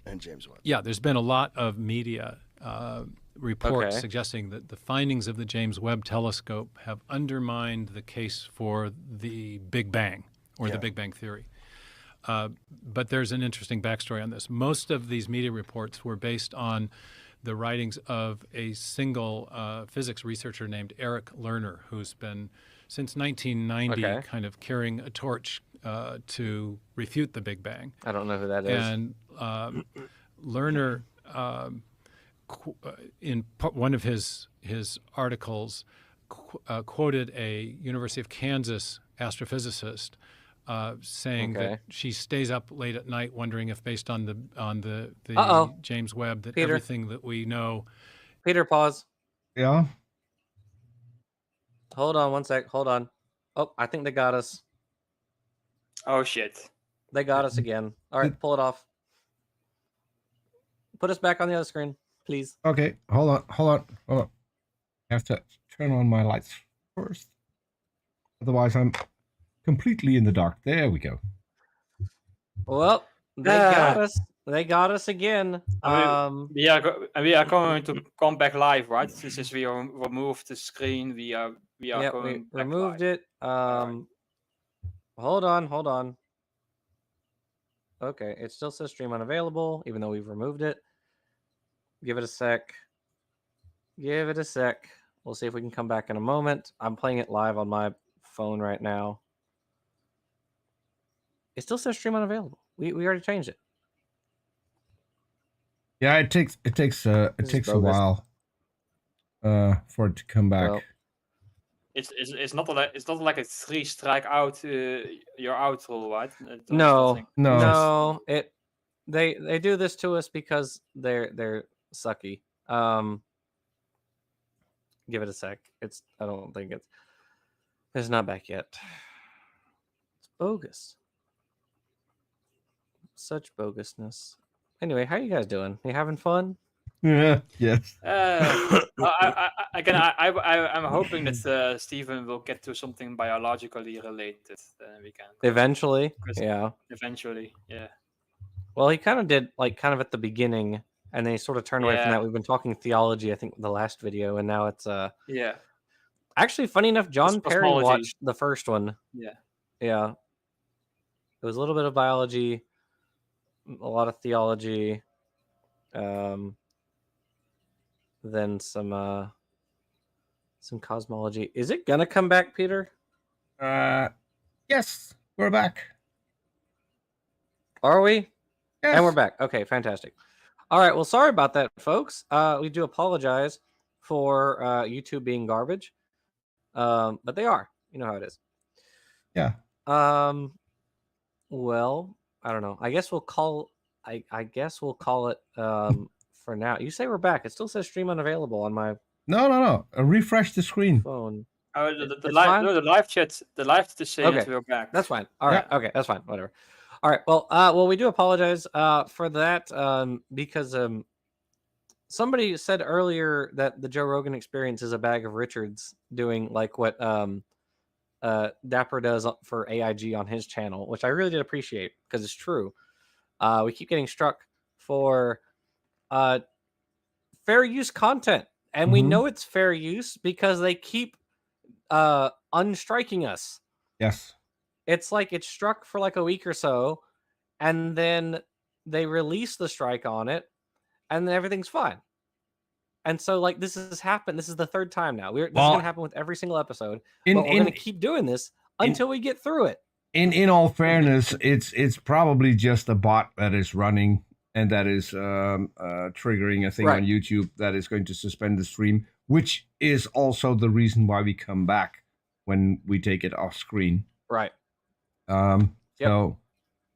And James Webb. Yeah, there's been a lot of media reports suggesting that the findings of the James Webb Telescope have undermined the case for the Big Bang or the Big Bang Theory. But there's an interesting backstory on this. Most of these media reports were based on the writings of a single physics researcher named Eric Lerner, who's been, since 1990, kind of carrying a torch to refute the Big Bang. I don't know who that is. And Lerner, in one of his articles, quoted a University of Kansas astrophysicist saying that she stays up late at night, wondering if, based on the James Webb, that Peter. everything that we know. Peter, pause. Yeah. Hold on 1 sec. Hold on. Oh, I think they got us. Oh shit. They got us again. All right, pull it off. Put us back on the other screen, please. Okay, hold on. I have to turn on my lights first. Otherwise, I'm completely in the dark. There we go. Well, they got us. They got us again. We are going to come back live, right? Since we removed the screen, we are going we back removed live. it. Hold on. Okay, it still says stream unavailable, even though we've removed it. Give it a sec. We'll see if we can come back in a moment. I'm playing it live on my phone right now. It still says stream unavailable. We already changed it. Yeah, it takes a while for it to come back. Well, it's not like a 3 strike out you're out rule, right? No. They do this to us because they're sucky. Give it a sec. I don't think it's not back yet. It's bogus. Such bogusness. Anyway, how you guys doing? You having fun? Yeah. Yes. I'm hoping that Stephen will get to something biologically related. We can eventually. Yeah. Eventually, yeah. Well, he kind of did, kind of at the beginning, and then he sort of turned away from that. We've been talking theology, I think, the last video, and now it's yeah. Actually, funny enough, John Perry watched the first one. Yeah. Yeah. It was a little bit of biology, a lot of theology, then some cosmology. Is it gonna come back, Peter? Yes, we're back. Are we? Yes. And we're back. Okay, fantastic. All right. Well, sorry about that, folks. We do apologize for YouTube being garbage, but they are. You know how it is. Yeah. Well, I don't know. I guess we'll call. I guess we'll call it for now. You say we're back. It still says stream unavailable on my. No. Refresh the screen. Phone. The live chat is saying that we're back. That's fine. All right. Okay, that's fine. Whatever. All right. Well, we do apologize for that because somebody said earlier that the Joe Rogan Experience is a bag of Richards doing like what Dapper does for AIG on his channel, which I really did appreciate because it's true. We keep getting struck for fair use content, and we know it's fair use because they keep unstriking us. Yes. It's like it's struck for like a week or so, and then they release the strike on it, and then everything's fine. And so, like, this has happened. This is the third time now. This is going to happen with every single episode. But we're going to keep doing this until we get through it. In all fairness, it's probably just a bot that is running and that is triggering a thing on YouTube that is going to suspend the stream, which is also the reason why we come back when we take it off screen. Right. So,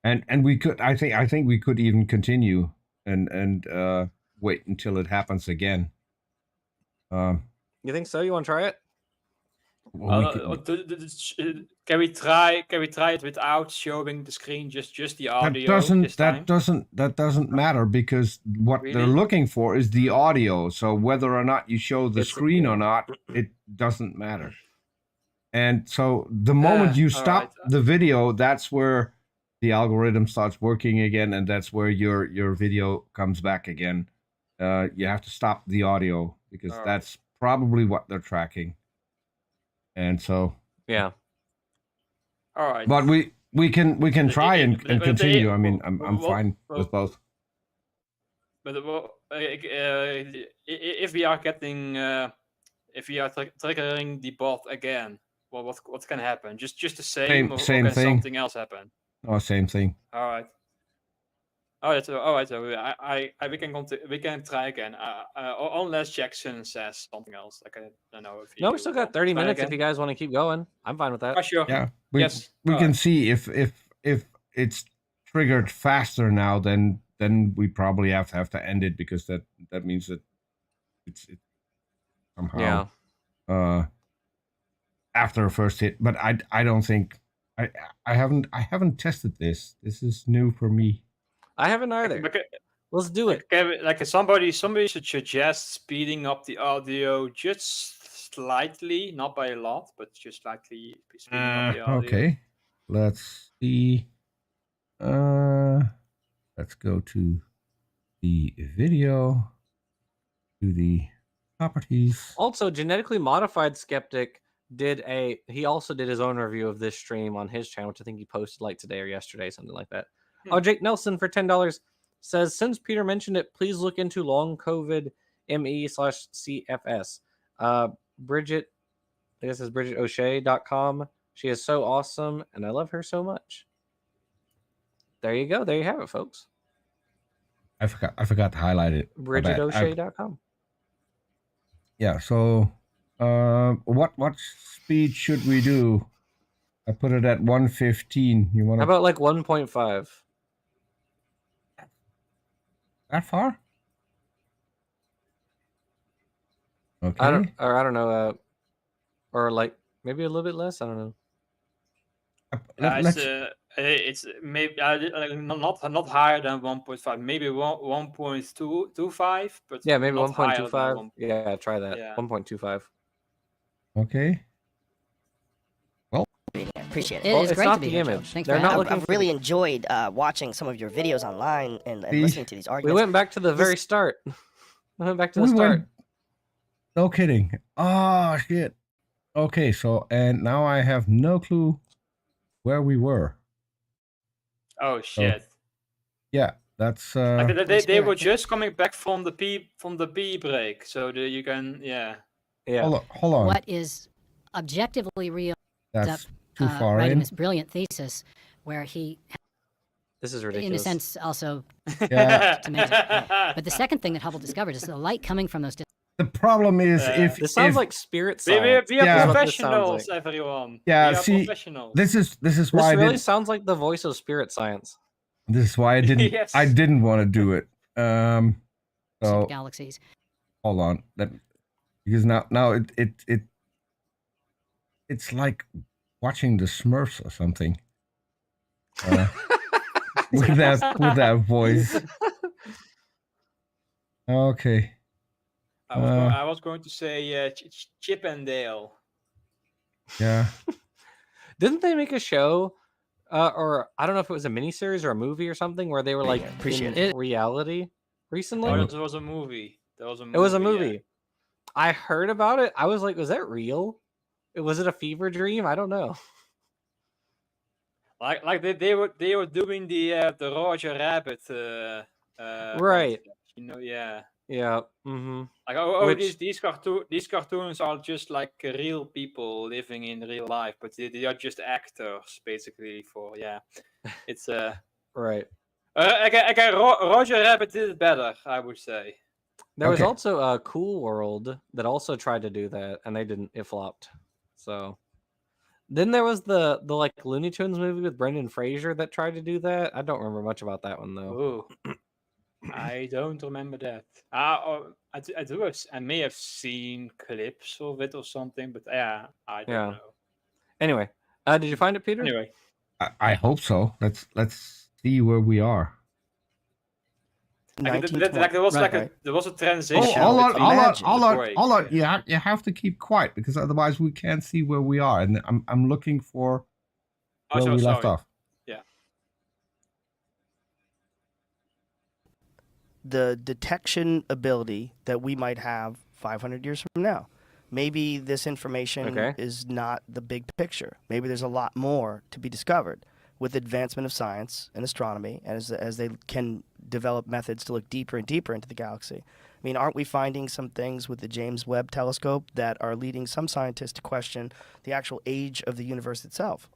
and we could, I think we could even continue and wait until it happens again. You think so? You want to try it? Can we try it without showing the screen, just the audio? That doesn't matter because what they're looking for is the audio. So whether or not you show the screen or not, it doesn't matter. And so the moment you stop the video, that's where the algorithm starts working again, and that's where your video comes back again. You have to stop the audio because that's probably what they're tracking. And so all right. But we can try and continue. I mean, I'm fine with both. But if we are getting if we are triggering the bot again, well, what's gonna happen? Just the same thing. Something else happen? Oh, same thing. All right. we can try again. Unless Jackson says something else. Like I don't know if No, we you still got want 30 to try minutes if again. you guys want to keep going. I'm fine with that. Oh, sure. Yeah, Yes. we All can right. see if it's triggered faster now, then we probably have to end it, because that means that it's somehow after a first hit. But I don't think I haven't tested this. This is new for me. I haven't either. Let's do it. Like somebody should suggest speeding up the audio just slightly, not by a lot, but just slightly speeding up the audio. Okay, let's see. Let's go to the video, to the properties. Also, Genetically Modified Skeptic he also did his own review of this stream on his channel, which I think he posted like today or yesterday, something like that. Oh, Jake Nelson for $10 says, since Peter mentioned it, please look into long COVID ME/CFS. Bridget, I guess it's BridgetO'Shea.com. She is so awesome, and I love her so much. There you go. There you have it, folks. I forgot to highlight it. BridgetO'Shea.com. Yeah. So, what speed should we do? I put it at 115. You want? How about like 1.5? That far? Okay. I don't know. Or like maybe a little bit less. I don't know. It's maybe not higher than 1.5, maybe 1.25, but yeah, maybe not 1.25. Yeah, try that. Yeah. 1.25. Okay. Well, appreciate it. Well, it's not the image. They're not looking. I've really enjoyed watching some of your videos online and listening to these arguments. We went back to the very start. We went back to the start. No kidding. Oh shit. Okay, so and now I have no clue where we were. Oh shit. So, yeah, that's like they were just coming back from the pee break, so you can Hold on. What is objectively real? That's too far writing in. this brilliant thesis where he, this is ridiculous. in a sense, also. Yeah. But the second thing that Hubble discovered is the light coming from those. The problem is if this sounds like spirit science. We are professionals, everyone. Yeah, we are see, professionals. this is why this really sounds like the voice of spirit science. This is why I didn't. Yes. I didn't want to do it. So Galaxies. Hold on, because now it's like watching the Smurfs or something. With that voice. Okay. I was going to say Chip and Dale. Yeah. Didn't they make a show, or I don't know if it was a miniseries or a movie or something, where they were like in reality recently? Oh, it was a movie. It was a movie. Yeah. I heard about it. I was like, was that real? Was it a fever dream? I don't know. Like they were doing the Roger Rabbit. Right. You know, yeah. Yeah. Mm-hmm. Like these cartoons are just like real people living in real life, but they are just actors basically. It's right. Again, Roger Rabbit did it better, I would say. There was also a Cool World that also tried to do that, and they didn't. It flopped. So then there was the like Looney Tunes movie with Brendan Fraser that tried to do that. I don't remember much about that one though. Ooh. I don't remember that. I may have seen clips of it or something, but I don't know. Anyway, did you find it, Peter? Anyway, I hope so. Let's see where we are. There was a transition. Hold on. You have to keep quiet because otherwise we can't see where we are, and I'm looking for where we left off. Yeah. The detection ability that we might have 500 years from now. Maybe this information is not the big picture. Maybe there's a lot more to be discovered with advancement of science and astronomy, as they can develop methods to look deeper and deeper into the galaxy. I mean, aren't we finding some things with the James Webb telescope that are leading some scientists to question the actual age of the universe itself?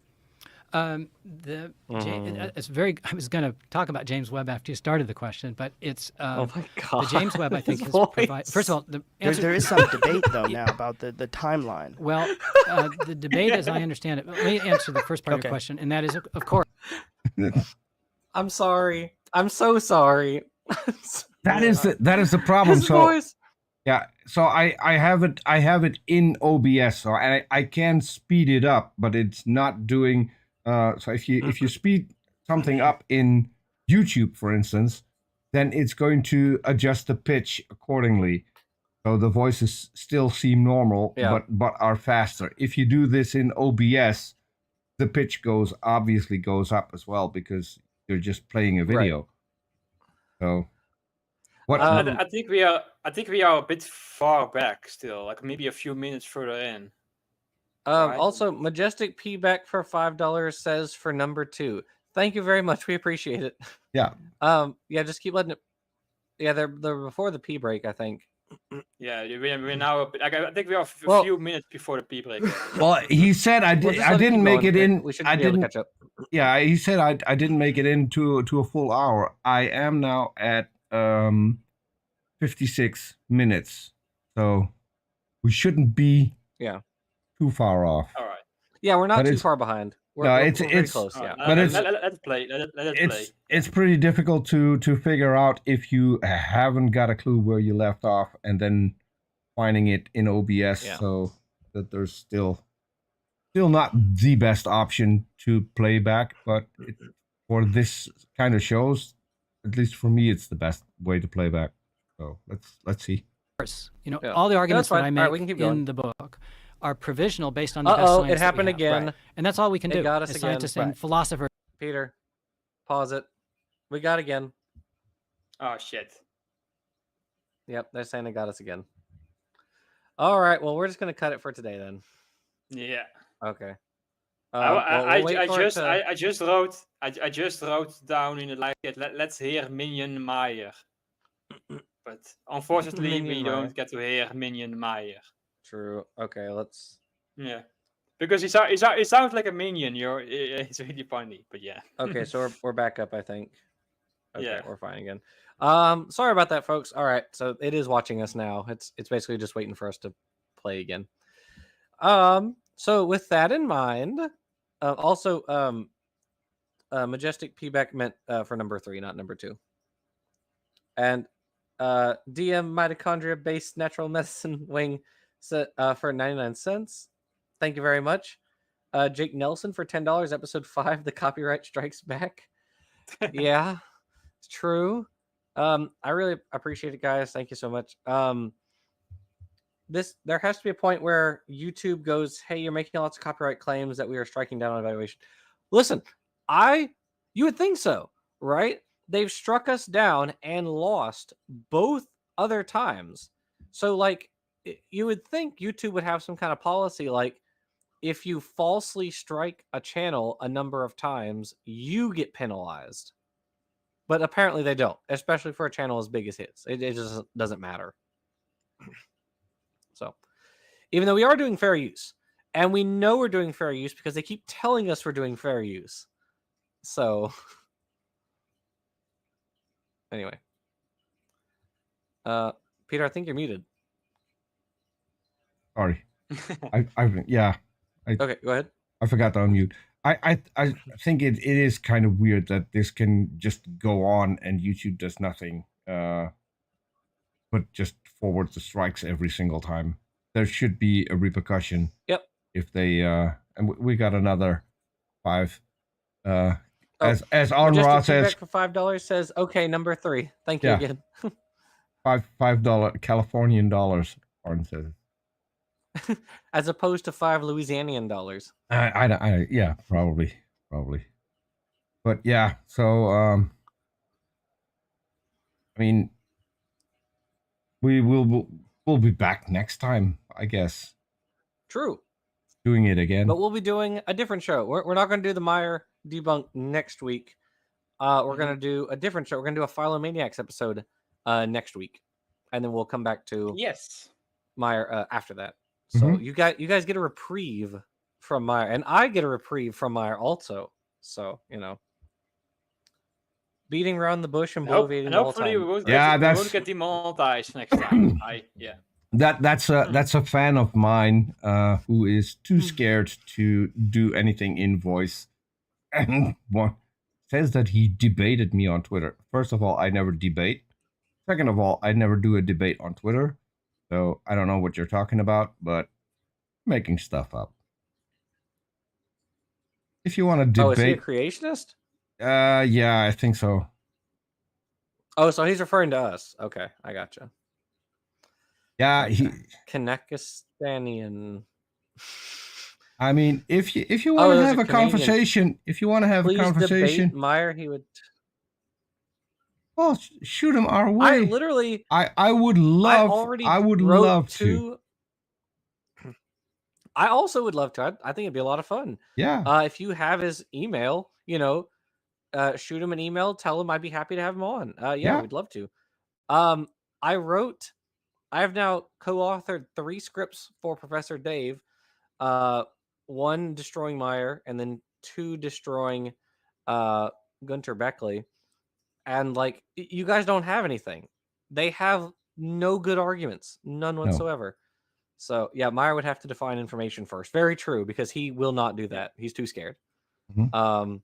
It's very. I was going to talk about James Webb after you started the question, but it's oh my God. the James Webb. I think has first of all, the answer, there is some debate though now about the timeline. Well, the debate, as I understand it, let me answer the first part of your question, and that is, of course. I'm sorry. I'm so sorry. That is the problem. His So voice. yeah, so I have it in OBS, so I can speed it up, but it's not doing. So if you speed something up in YouTube, for instance, then it's going to adjust the pitch accordingly, so the voices still seem normal, but are faster. If you do this in OBS, the pitch obviously goes up as well because you're just playing a video. Right. So. What, I think we are a bit far back still, like maybe a few minutes further in. Right? Also, Majestic P back for $5 says for number 2. Thank you very much. We appreciate it. Yeah. Yeah, just keep letting it. Yeah, they're before the P break, I think. Yeah, we're now. I think we are a few minutes before the P break. Well, he said I didn't make it in. We should be able to catch up. Yeah, he said I didn't make it into a full hour. I am now at 56 minutes, so we shouldn't be too far off. All right. Yeah, we're not too far behind. We're pretty close. Yeah, but let's play. It's pretty difficult to figure out if you haven't got a clue where you left off, and then finding it in OBS. Yeah. So that there's still not the best option to play back, but for this kind of shows, at least for me, it's the best way to play back. So let's see. All the arguments that I make in the book are provisional based on the best science. It happened again. Right. And that's all we can do got us as again. scientists and philosophers. Peter, pause it. We got again. Oh, shit. Yep, they're saying it got us again. All right, well, we're just going to cut it for today then. Yeah. Okay. I just wrote down in the live chat, let's hear Minion Meyer. But unfortunately, we don't get to hear Minion Meyer. True. Okay, let's. Yeah, because he sounds like a minion. It's really funny, but yeah. Okay, so we're back up, I think. Okay, yeah, we're fine again. Sorry about that, folks. All right, so it is watching us now. It's basically just waiting for us to play again. So with that in mind, also Majestic P-back meant for number 3, not number 2. And DM Mitochondria Based Natural Medicine Wing for 99 cents. Thank you very much. Jake Nelson for $10. Episode 5, the copyright strikes back. Yeah, it's true. I really appreciate it, guys. Thank you so much. There has to be a point where YouTube goes, hey, you're making lots of copyright claims that we are striking down on evaluation. Listen, you would think so, right? They've struck us down and lost both other times. So, like, you would think YouTube would have some kind of policy, like, if you falsely strike a channel a number of times, you get penalized. But apparently they don't, especially for a channel as big as his. It just doesn't matter. So, even though we are doing fair use, and we know we're doing fair use because they keep telling us we're doing fair use. So, anyway. Peter, I think you're muted. Sorry. Okay, go ahead. I forgot to unmute. I think it is kind of weird that this can just go on and YouTube does nothing, but just forwards the strikes every single time. There should be a repercussion. Yep. If they and we got another 5. As Arnra says, for $5 says okay, number 3. Thank you again. $5 Californian dollars. Arn says. As opposed to 5 Louisianian dollars. Yeah, probably. But yeah, so I mean, we'll be back next time, I guess. True. Doing it again. But we'll be doing a different show. We're not going to do the Meyer debunk next week. We're going to do a different show. We're going to do a Philomaniacs episode next week, and then we'll come back to yes Meyer after that. So you guys get a reprieve from Meyer, and I get a reprieve from Meyer also. So, beating around the bush and bloviating all the time. Hopefully we won't get demonetized next time. That's a fan of mine who is too scared to do anything in voice, and says that he debated me on Twitter. First of all, I never debate. Second of all, I never do a debate on Twitter. So I don't know what you're talking about, but I'm making stuff up. If you want to debate... Oh, is he a creationist? Yeah, I think so. Oh, so he's referring to us. Okay, I gotcha. Yeah, Kanekistanian. I mean, if you want to have a conversation, debate Meyer, he would. Well, shoot him our way. I would love to. I also would love to. I think it'd be a lot of fun. Yeah. If you have his email, shoot him an email. Tell him I'd be happy to have him on. Yeah, we'd love to. I have now co-authored 3 scripts for Professor Dave. 1 destroying Meyer, and then 2 destroying Gunter Beckley. And you guys don't have anything. They have no good arguments, none whatsoever. So yeah, Meyer would have to define information first. Very true, because he will not do that. He's too scared. Mm-hmm.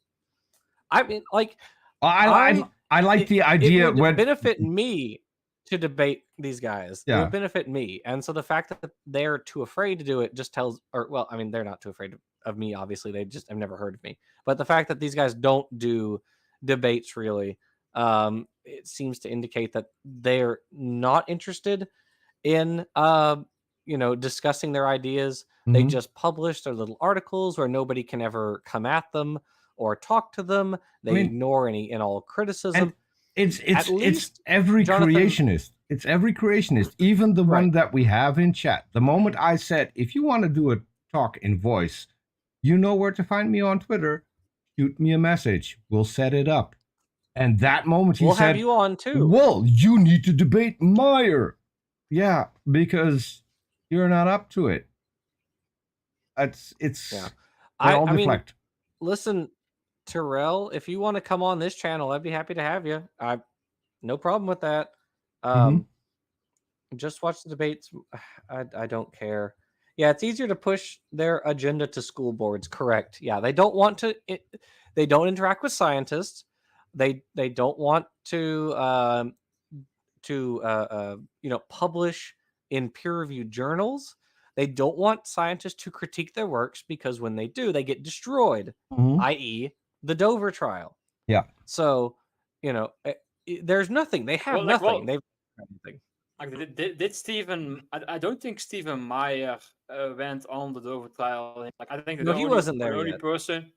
I mean, I like the idea. It would benefit me to debate these guys. Yeah. It would benefit me. And so the fact that they're too afraid to do it just tells, they're not too afraid of me, obviously. They just have never heard of me. But the fact that these guys don't do debates really, it seems to indicate that they're not interested in, discussing their ideas. Mm-hmm. They just publish their little articles where nobody can ever come at them or talk to them. They ignore any and all criticism. It's every creationist. It's every creationist, even the one that we have in chat. The moment I said, if you want to do a talk in voice, you know where to find me on Twitter. Shoot me a message. We'll set it up. And that moment he said, have you on too. Well, you need to debate Meyer. Yeah, because you're not up to it. I mean, listen, Terrell, if you want to come on this channel, I'd be happy to have you. No problem with that. Just watch the debates. I don't care. Yeah, it's easier to push their agenda to school boards. Correct. Yeah, they don't want to. They don't interact with scientists. They don't want to publish in peer-reviewed journals. They don't want scientists to critique their works, because when they do, they get destroyed, i.e. the Dover trial. Yeah. So, there's nothing. They have nothing. They've nothing. Did Stephen? I don't think Stephen Meyer went on the Dover trial. I think he wasn't there. The only person.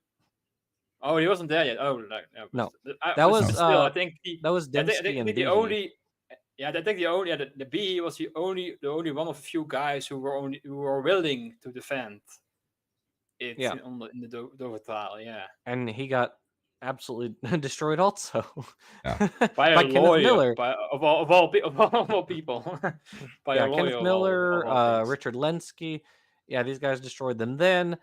Oh, he wasn't there yet. Oh, no. That was still. I think that was Dembski and the only. Yeah, I think the B was the only one of a few guys who were willing to defend it in the Dover trial. Yeah, and he got absolutely destroyed also. Yeah. by a Kenneth lawyer, Miller, of all people. By a lawyer, Kenneth Miller, Richard Lenski. Yeah, these guys destroyed them. Then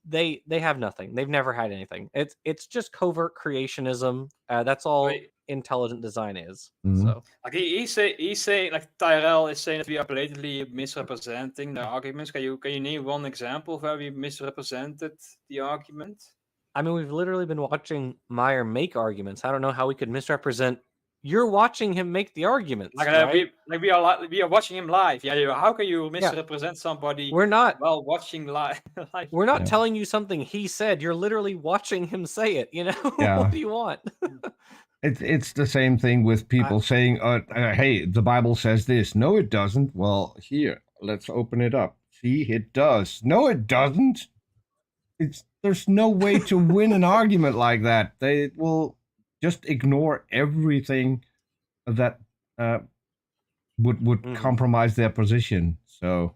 they have nothing. They've never had anything. It's just covert creationism. That's all intelligent design is. So he's saying, like Tyrell is saying, that we are blatantly misrepresenting the arguments. Can you name one example of where we misrepresented the argument? I mean, we've literally been watching Meyer make arguments. I don't know how we could misrepresent. You're watching him make the arguments. We are watching him live. Yeah, how can you misrepresent somebody? We're not while watching live. We're not telling you something he said. You're literally watching him say it. What do you want? It's the same thing with people saying, "Hey, the Bible says this." No, it doesn't. Well, here, let's open it up. See, it does. No, it doesn't. There's no way to win an argument like that. They will just ignore everything that would compromise their position. So,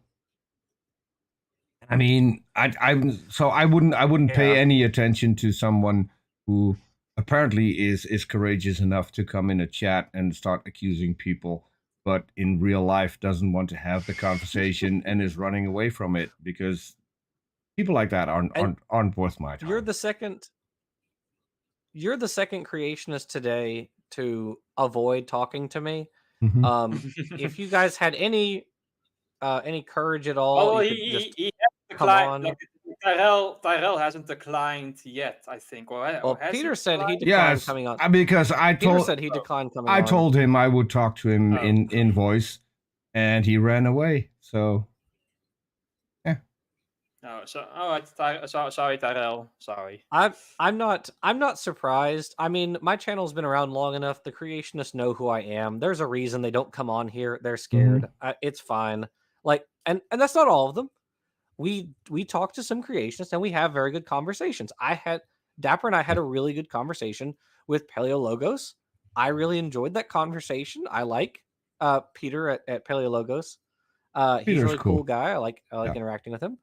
I mean, I wouldn't pay any attention to someone who apparently is courageous enough to come in a chat and start accusing people, but in real life doesn't want to have the conversation and is running away from it, because people like that aren't worth my time. You're the second creationist today to avoid talking to me. If you guys had any courage at all, he declined. Like, Tyrell hasn't declined yet, I think. Well, Peter said he declined coming on. Because Peter said he declined coming on. I told him I would talk to him in voice, and he ran away. So, yeah. No, so all right, sorry, Tyrell. Sorry. I'm not surprised. I mean, my channel's been around long enough. The creationists know who I am. There's a reason they don't come on here. They're scared. It's fine. Like, and that's not all of them. We talk to some creationists and we have very good conversations. Dapper and I had a really good conversation with Paleologos. I really enjoyed that conversation. I like Peter at Paleologos. He's a really cool guy. I like interacting with him.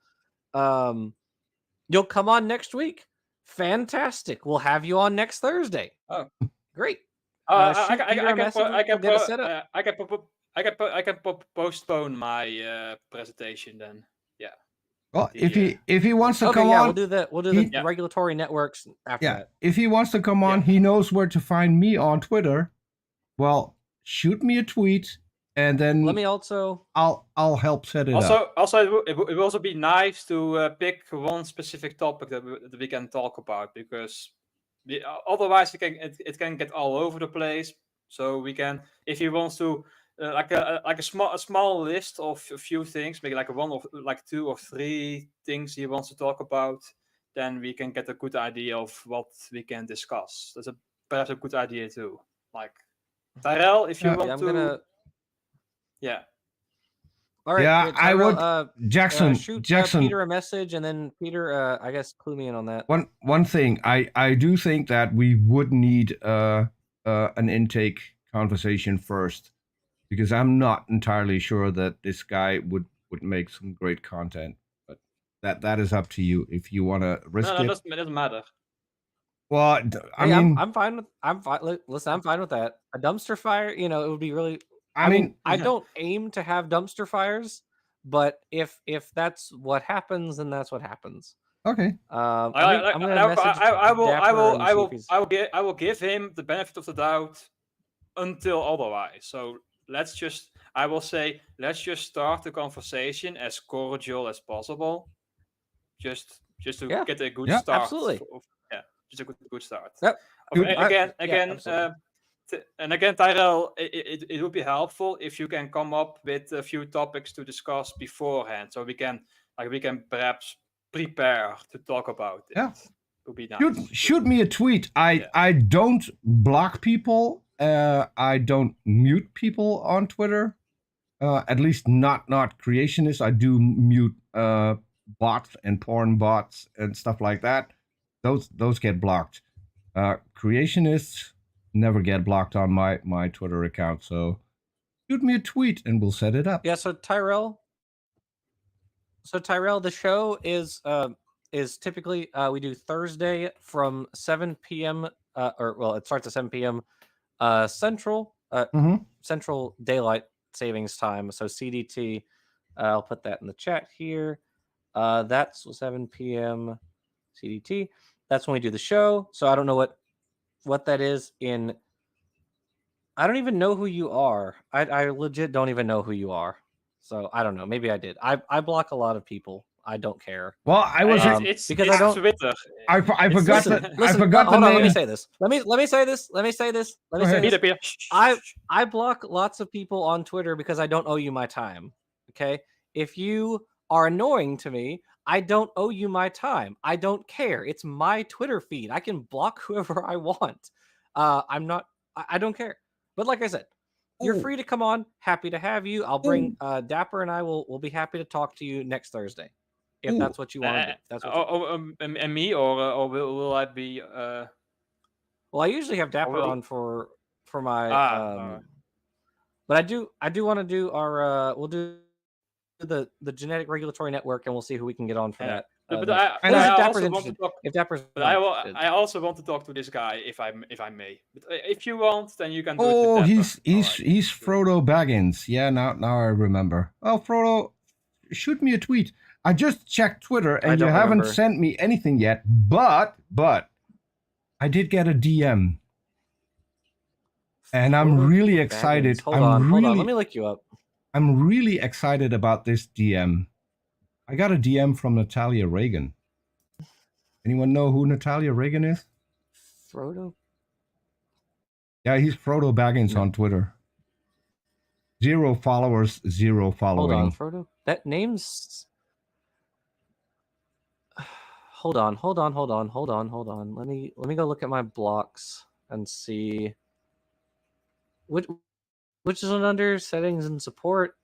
You'll come on next week. Fantastic. We'll have you on next Thursday. Oh, great. I can postpone my presentation then. Yeah. Well, if he wants to come on, we'll do the regulatory networks after that. If he wants to come on, he knows where to find me on Twitter. Well, shoot me a tweet, and then let me also. I'll help set it up. Also, it would also be nice to pick one specific topic that we can talk about, because otherwise it can get all over the place. So we can, if he wants to. Like a small list of a few things, maybe like like 2 or 3 things he wants to talk about, then we can get a good idea of what we can discuss. That's perhaps a good idea too. Like Tyrell, if you want to. Yeah. All right. Yeah, Tyrell, I would. Jackson. Peter a message, and then Peter, I guess, clue me in on that. One thing, I do think that we would need an intake conversation first. Because I'm not entirely sure that this guy would make some great content, but that is up to you if you want to risk it. No, it doesn't matter. Well, I mean, I'm fine with. Listen, I'm fine with that. A dumpster fire, it would be really. I mean, I don't aim to have dumpster fires, but if that's what happens, then that's what happens. Okay. I'm gonna message I will give him the benefit of the doubt until otherwise. So. Let's just start the conversation as cordial as possible. Just to get a good start. Absolutely. Just a good start. Yep. Again, Tyrell, it would be helpful if you can come up with a few topics to discuss beforehand, so we can perhaps prepare to talk about it. Yeah. It would be nice. Shoot me a tweet. I don't block people. I don't mute people on Twitter, at least not creationists. I do mute bots and porn bots and stuff like that. Those get blocked. Creationists never get blocked on my Twitter account. So shoot me a tweet and we'll set it up. Yeah. So Tyrell, the show is typically we do Thursday from 7 p.m. It starts at 7 p.m. Central Daylight Savings Time, so CDT. I'll put that in the chat here. That's 7 p.m. CDT. That's when we do the show. So I don't know what that is in. I don't even know who you are. I legit don't even know who you are. So I don't know. Maybe I did. I block a lot of people. I don't care. Well, I was because I don't. Twitter. I forgot that. I forgot the name. name. Let me say this. Let me say this. Peter. I block lots of people on Twitter because I don't owe you my time. Okay, if you are annoying to me, I don't owe you my time. I don't care. It's my Twitter feed. I can block whoever I want. I don't care. But like I said, you're free to come on. Happy to have you. I'll bring Dapper and I will be happy to talk to you next Thursday. If that's what you want to do. That's what and me, or will I be? Well, I usually have Dapper on for my. But I do want to do our. We'll do the genetic regulatory network, and we'll see who we can get on for that. I also want to talk to this guy if I may. But if you want, then you can do it. Oh, he's Frodo Baggins. Yeah, now I remember. Oh, Frodo, shoot me a tweet. I just checked Twitter and you haven't sent me anything yet, but I did get a DM. And I'm really excited. Hold on. Let me look you up. I'm really excited about this DM. I got a DM from Natalia Reagan. Anyone know who Natalia Reagan is? Frodo? Yeah, he's Frodo Baggins on Twitter. 0 followers, 0 following. Hold on, Frodo. That name's... Hold on. Let me go look at my blocks and see... Which is one under settings and support?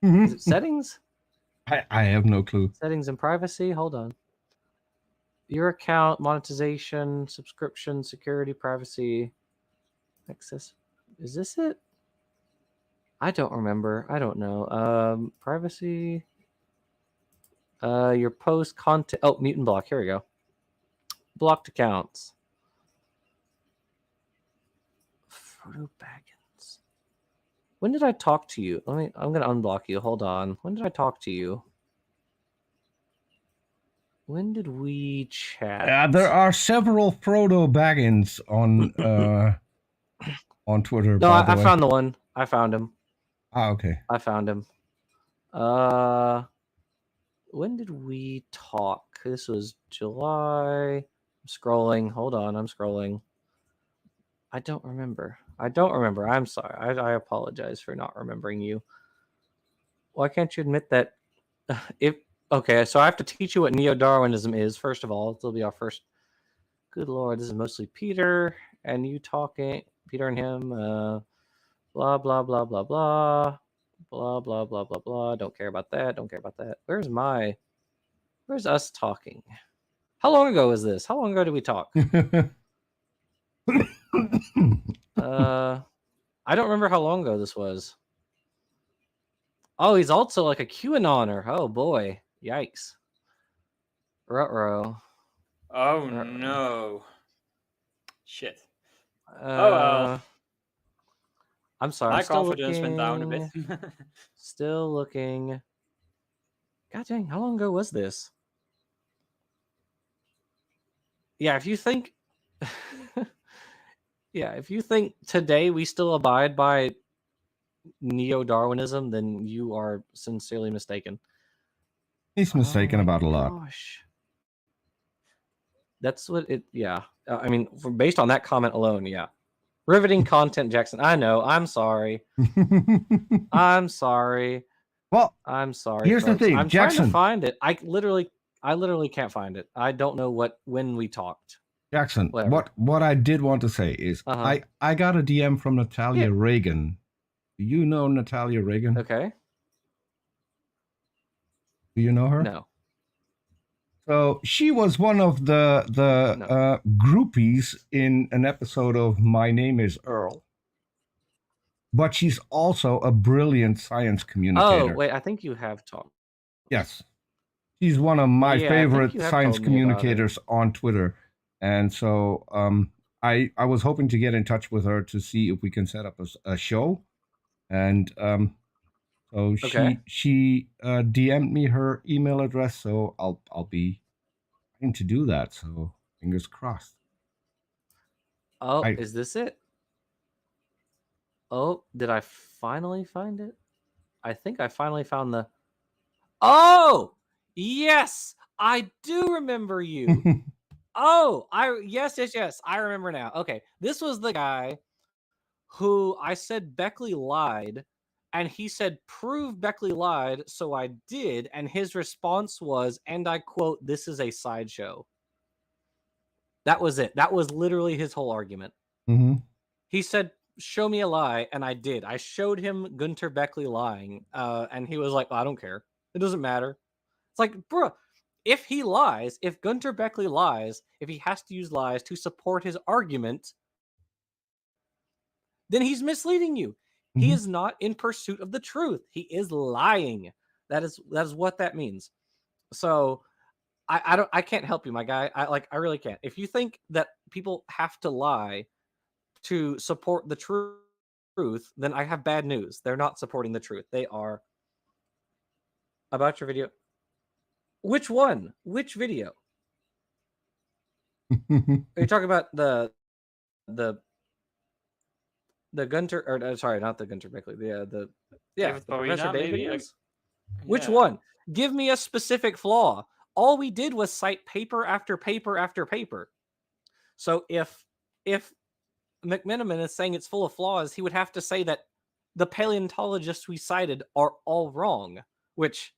Is it settings? I have no clue. Settings and privacy? Hold on. Your account, monetization, subscription, security, privacy, access. Is this it? I don't remember. I don't know. Privacy. Your post content. Oh, mute and block. Here we go. Blocked accounts. Frodo Baggins. When did I talk to you? I'm gonna unblock you. Hold on. When did I talk to you? When did we chat? There are several Frodo Baggins on Twitter. No, I found the one. I found him. Ah, okay. I found him. When did we talk? This was July. I'm scrolling. Hold on, I'm scrolling. I don't remember. I'm sorry. I apologize for not remembering you. Why can't you admit that? Okay, so I have to teach you what neo-Darwinism is. First of all, this will be our first. Good Lord, this is mostly Peter and you talking. Peter and him. Blah blah blah blah blah. Blah blah blah blah blah. Don't care about that. Where's us talking? How long ago was this? How long ago did we talk? I don't remember how long ago this was. Oh, he's also like a QAnoner. Oh boy. Yikes. Ruh-roh. Oh no. Shit. Oh well. I'm sorry. My confidence went down a bit. Still looking. God dang, how long ago was this? Yeah, if you think if you think today we still abide by neo-Darwinism, then you are sincerely mistaken. He's mistaken about a lot. Gosh. That's what it, yeah. I mean, based on that comment alone, yeah. Riveting content, Jackson. I know. I'm sorry. I'm sorry. Well, I'm sorry. Here's folks. the thing, I'm Jackson. trying to find it. I literally can't find it. I don't know when we talked. Jackson, Whatever. what I did want to say is I got a DM from Natalia Reagan. Do you know Natalia Reagan? Okay. Do you know her? No. So she was one of the groupies in an episode of My Name is Earl. But she's also a brilliant science communicator. Oh, wait, I think you have talked. Yes. She's one of my favorite science communicators on Twitter. And so I was hoping to get in touch with her to see if we can set up a show. And so she DM'd me her email address, so I'll be trying to do that. So fingers crossed. Oh, is this it? Oh, did I finally find it? I think I finally found the... Oh! Yes! I do remember you. Oh, yes. I remember now. Okay, this was the guy who I said Beckley lied, and he said, prove Beckley lied, so I did, and his response was, and I quote, "This is a sideshow." That was it. That was literally his whole argument. Mm-hmm. He said, show me a lie, and I did. I showed him Gunter Beckley lying, and he was like, I don't care. It doesn't matter. It's like, bro, if he lies, if Gunter Beckley lies, if he has to use lies to support his argument, then he's misleading you. Mm-hmm. He is not in pursuit of the truth. He is lying. That is what that means. So I can't help you, my guy. I really can't. If you think that people have to lie to support the truth, then I have bad news. They're not supporting the truth. They are About your video. Which one? Which video? Are you talking about the Gunter, or sorry, not the Gunter Beckley, the Professor Day videos? Which one? Give me a specific flaw. All we did was cite paper after paper after paper. So if McMenamin is saying it's full of flaws, he would have to say that the paleontologists we cited are all wrong, which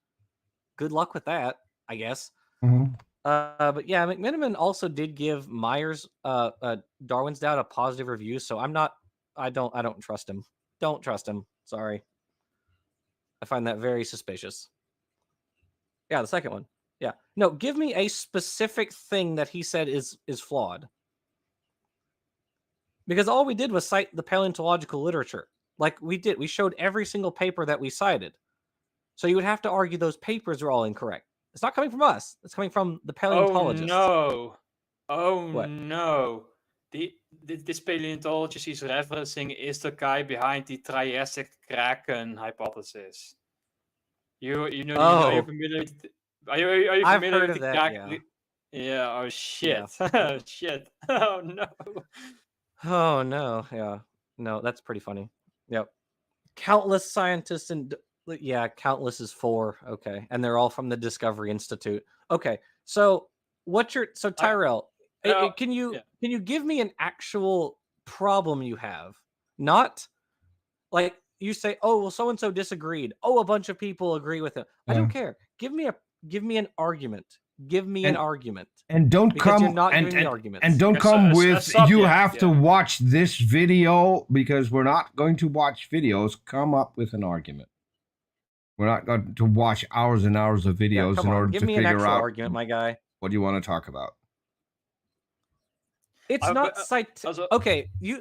good luck with that, I guess. Mm-hmm. But yeah, McMenamin also did give Meyer's Darwin's Doubt a positive review, so I don't trust him. Don't trust him. Sorry. I find that very suspicious. Yeah, the second one. Yeah. No, give me a specific thing that he said is flawed. Because all we did was cite the paleontological literature. Like we did. We showed every single paper that we cited. So you would have to argue those papers are all incorrect. It's not coming from us. It's coming from the paleontologists. Oh no. This paleontologist he's referencing is the guy behind the Triassic Kraken hypothesis. You're familiar with are you familiar with the Kraken? Yeah. Oh shit. Yeah. Shit. Oh no. Oh no. Yeah. No, that's pretty funny. Yep. Countless scientists and countless is 4. Okay. And they're all from the Discovery Institute. Okay. So Tyrell, can you give me an actual problem you have? Not like you say, oh, well, so and so disagreed. Oh, a bunch of people agree with him. I don't care. Give me an argument. Give me an argument. And don't because come you're not giving me arguments. And don't come with you have to watch this video, because we're not going to watch videos. Come up with an argument. We're not going to watch hours and hours of videos in order to figure out. Give me an actual argument, my guy. What do you want to talk about? It's not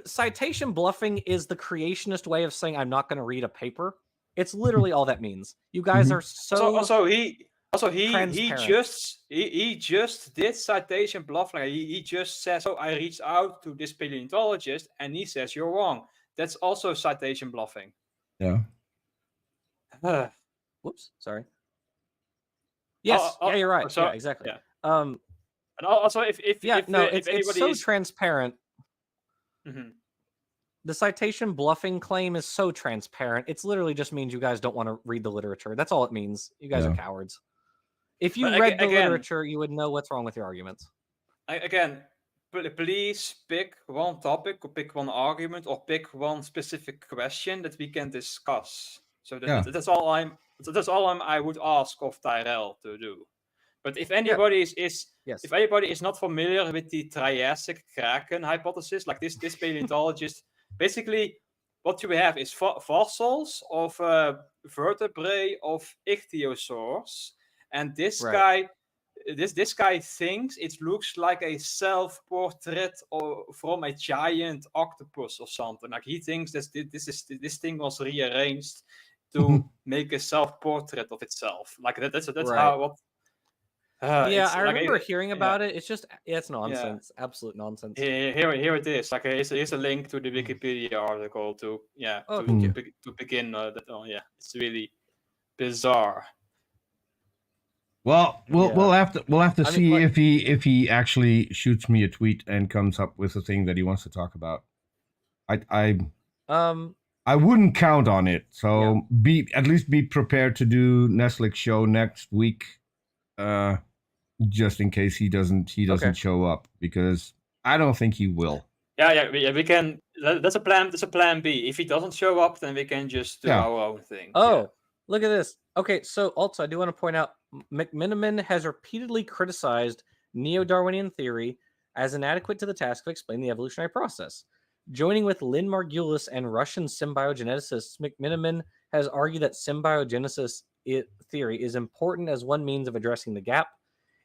citation bluffing is the creationist way of saying I'm not going to read a paper. It's literally all that means. You guys are he just did citation bluffing. He just says, "So I reached out to this paleontologist, and he says you're wrong." That's also citation bluffing. Yeah. Whoops. Sorry. Yes. You're right. Yeah, exactly. Yeah. And also, if it's so transparent. Mm-hmm. The citation bluffing claim is so transparent. It's literally just means you guys don't want to read the literature. That's all it means. You guys are cowards. If you read the literature, you would know what's wrong with your arguments. Again, please pick one topic or pick one argument or pick one specific question that we can discuss. So that's all I would ask of Tyrell to do. But if anybody if anybody is not familiar with the Triassic Kraken hypothesis, like this paleontologist, basically what you have is fossils of vertebrae of ichthyosaurs, and this guy thinks it looks like a self-portrait from a giant octopus or something. Like he thinks this thing was rearranged to make a self-portrait of itself. Like that's how what. I remember hearing about it. It's just it's nonsense, absolute nonsense. Here it is. Like here's a link to the Wikipedia article to begin. It's really bizarre. Well, we'll have to see if he actually shoots me a tweet and comes up with a thing that he wants to talk about. I wouldn't count on it. So at least be prepared to do Nestle's show next week. Just in case he doesn't show up, because I don't think he will. We can. That's a plan. That's a plan B. If he doesn't show up, then we can just do our own thing. Look at this. Okay, so also I do want to point out McMenamin has repeatedly criticized neo-Darwinian theory as inadequate to the task of explaining the evolutionary process. Joining with Lynn Margulis and Russian symbiogeneticists, McMenamin has argued that symbiogenesis theory is important as one means of addressing the gap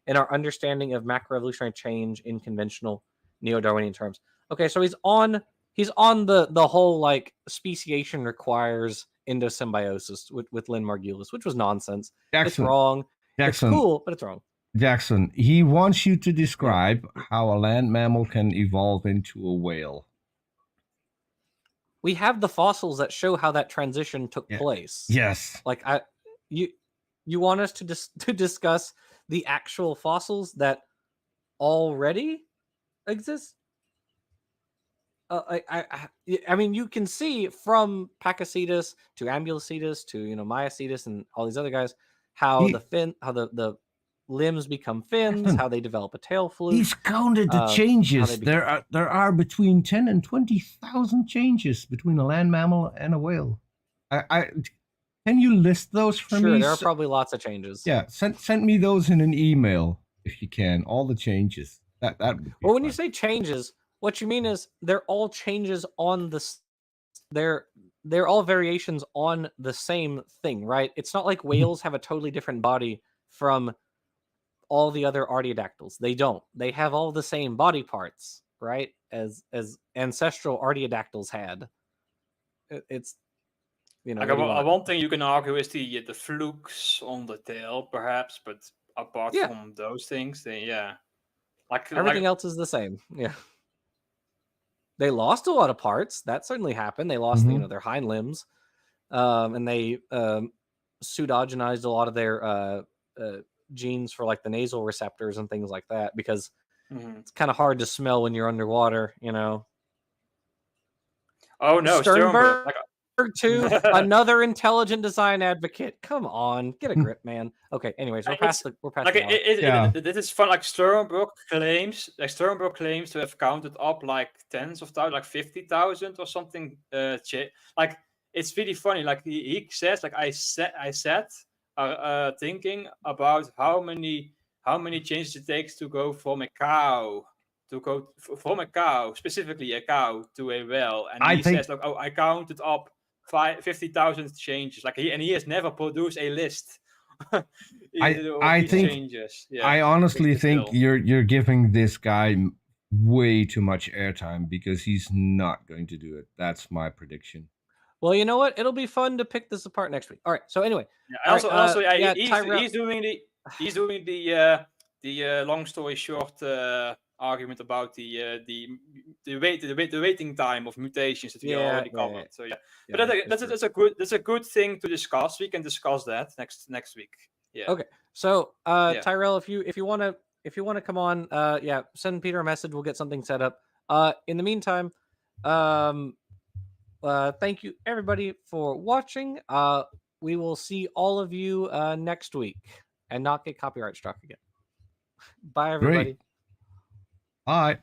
in our understanding of macroevolutionary change in conventional neo-Darwinian terms. Okay, so he's on the whole like speciation requires endosymbiosis with Lynn Margulis, which was nonsense. Jackson, it's wrong. Jackson, it's cool, but it's wrong. Jackson, he wants you to describe how a land mammal can evolve into a whale. We have the fossils that show how that transition took place. Yes. Like You want us to discuss the actual fossils that already exist? I mean, you can see from Pakicetus to Ambulocetus to Myocetus and all these other guys how the limbs become fins, how they develop a tail fluke. He's counted the changes. There are between 10 and 20,000 changes between a land mammal and a whale. Can you list those for me? Sure, there are probably lots of changes. Yeah, send me those in an email if you can. All the changes. That would be well, when you say changes, what you mean is they're all changes on they're all variations on the same thing, right? It's not like whales have a totally different body from all the other artiodactyls. They don't. They have all the same body parts, right? As ancestral artiodactyls had. It's one thing you can argue is the flukes on the tail, perhaps, but apart from those things, then everything else is the same. Yeah. They lost a lot of parts. That certainly happened. They lost, their hind limbs, and they pseudogenized a lot of their genes for like the nasal receptors and things like that because it's kind of hard to smell when you're underwater. Oh no, Sternberg too. Another intelligent design advocate. Come on, get a grip, man. Okay. Anyways, we're past. This is fun. Like Sternberg claims to have counted up like tens of thousands, like 50,000 or something. Like it's really funny. Like he says, like I said, thinking about how many changes it takes to go from a cow. Specifically a cow, to a whale, and he says, like, "Oh, I counted up 50,000 changes." Like he has never produced a list. I think changes. Yeah, I honestly think you're giving this guy way too much airtime because he's not going to do it. That's my prediction. Well, you know what? It'll be fun to pick this apart next week. All right. So anyway, he's doing the long story short. Argument about the waiting time of mutations that we already covered. So but that's a good thing to discuss. We can discuss that next week. Yeah. Okay. So Tyrell, if you want to come on, send Peter a message. We'll get something set up. In the meantime, thank you everybody for watching. We will see all of you next week and not get copyright struck again. Bye everybody. Great. Bye.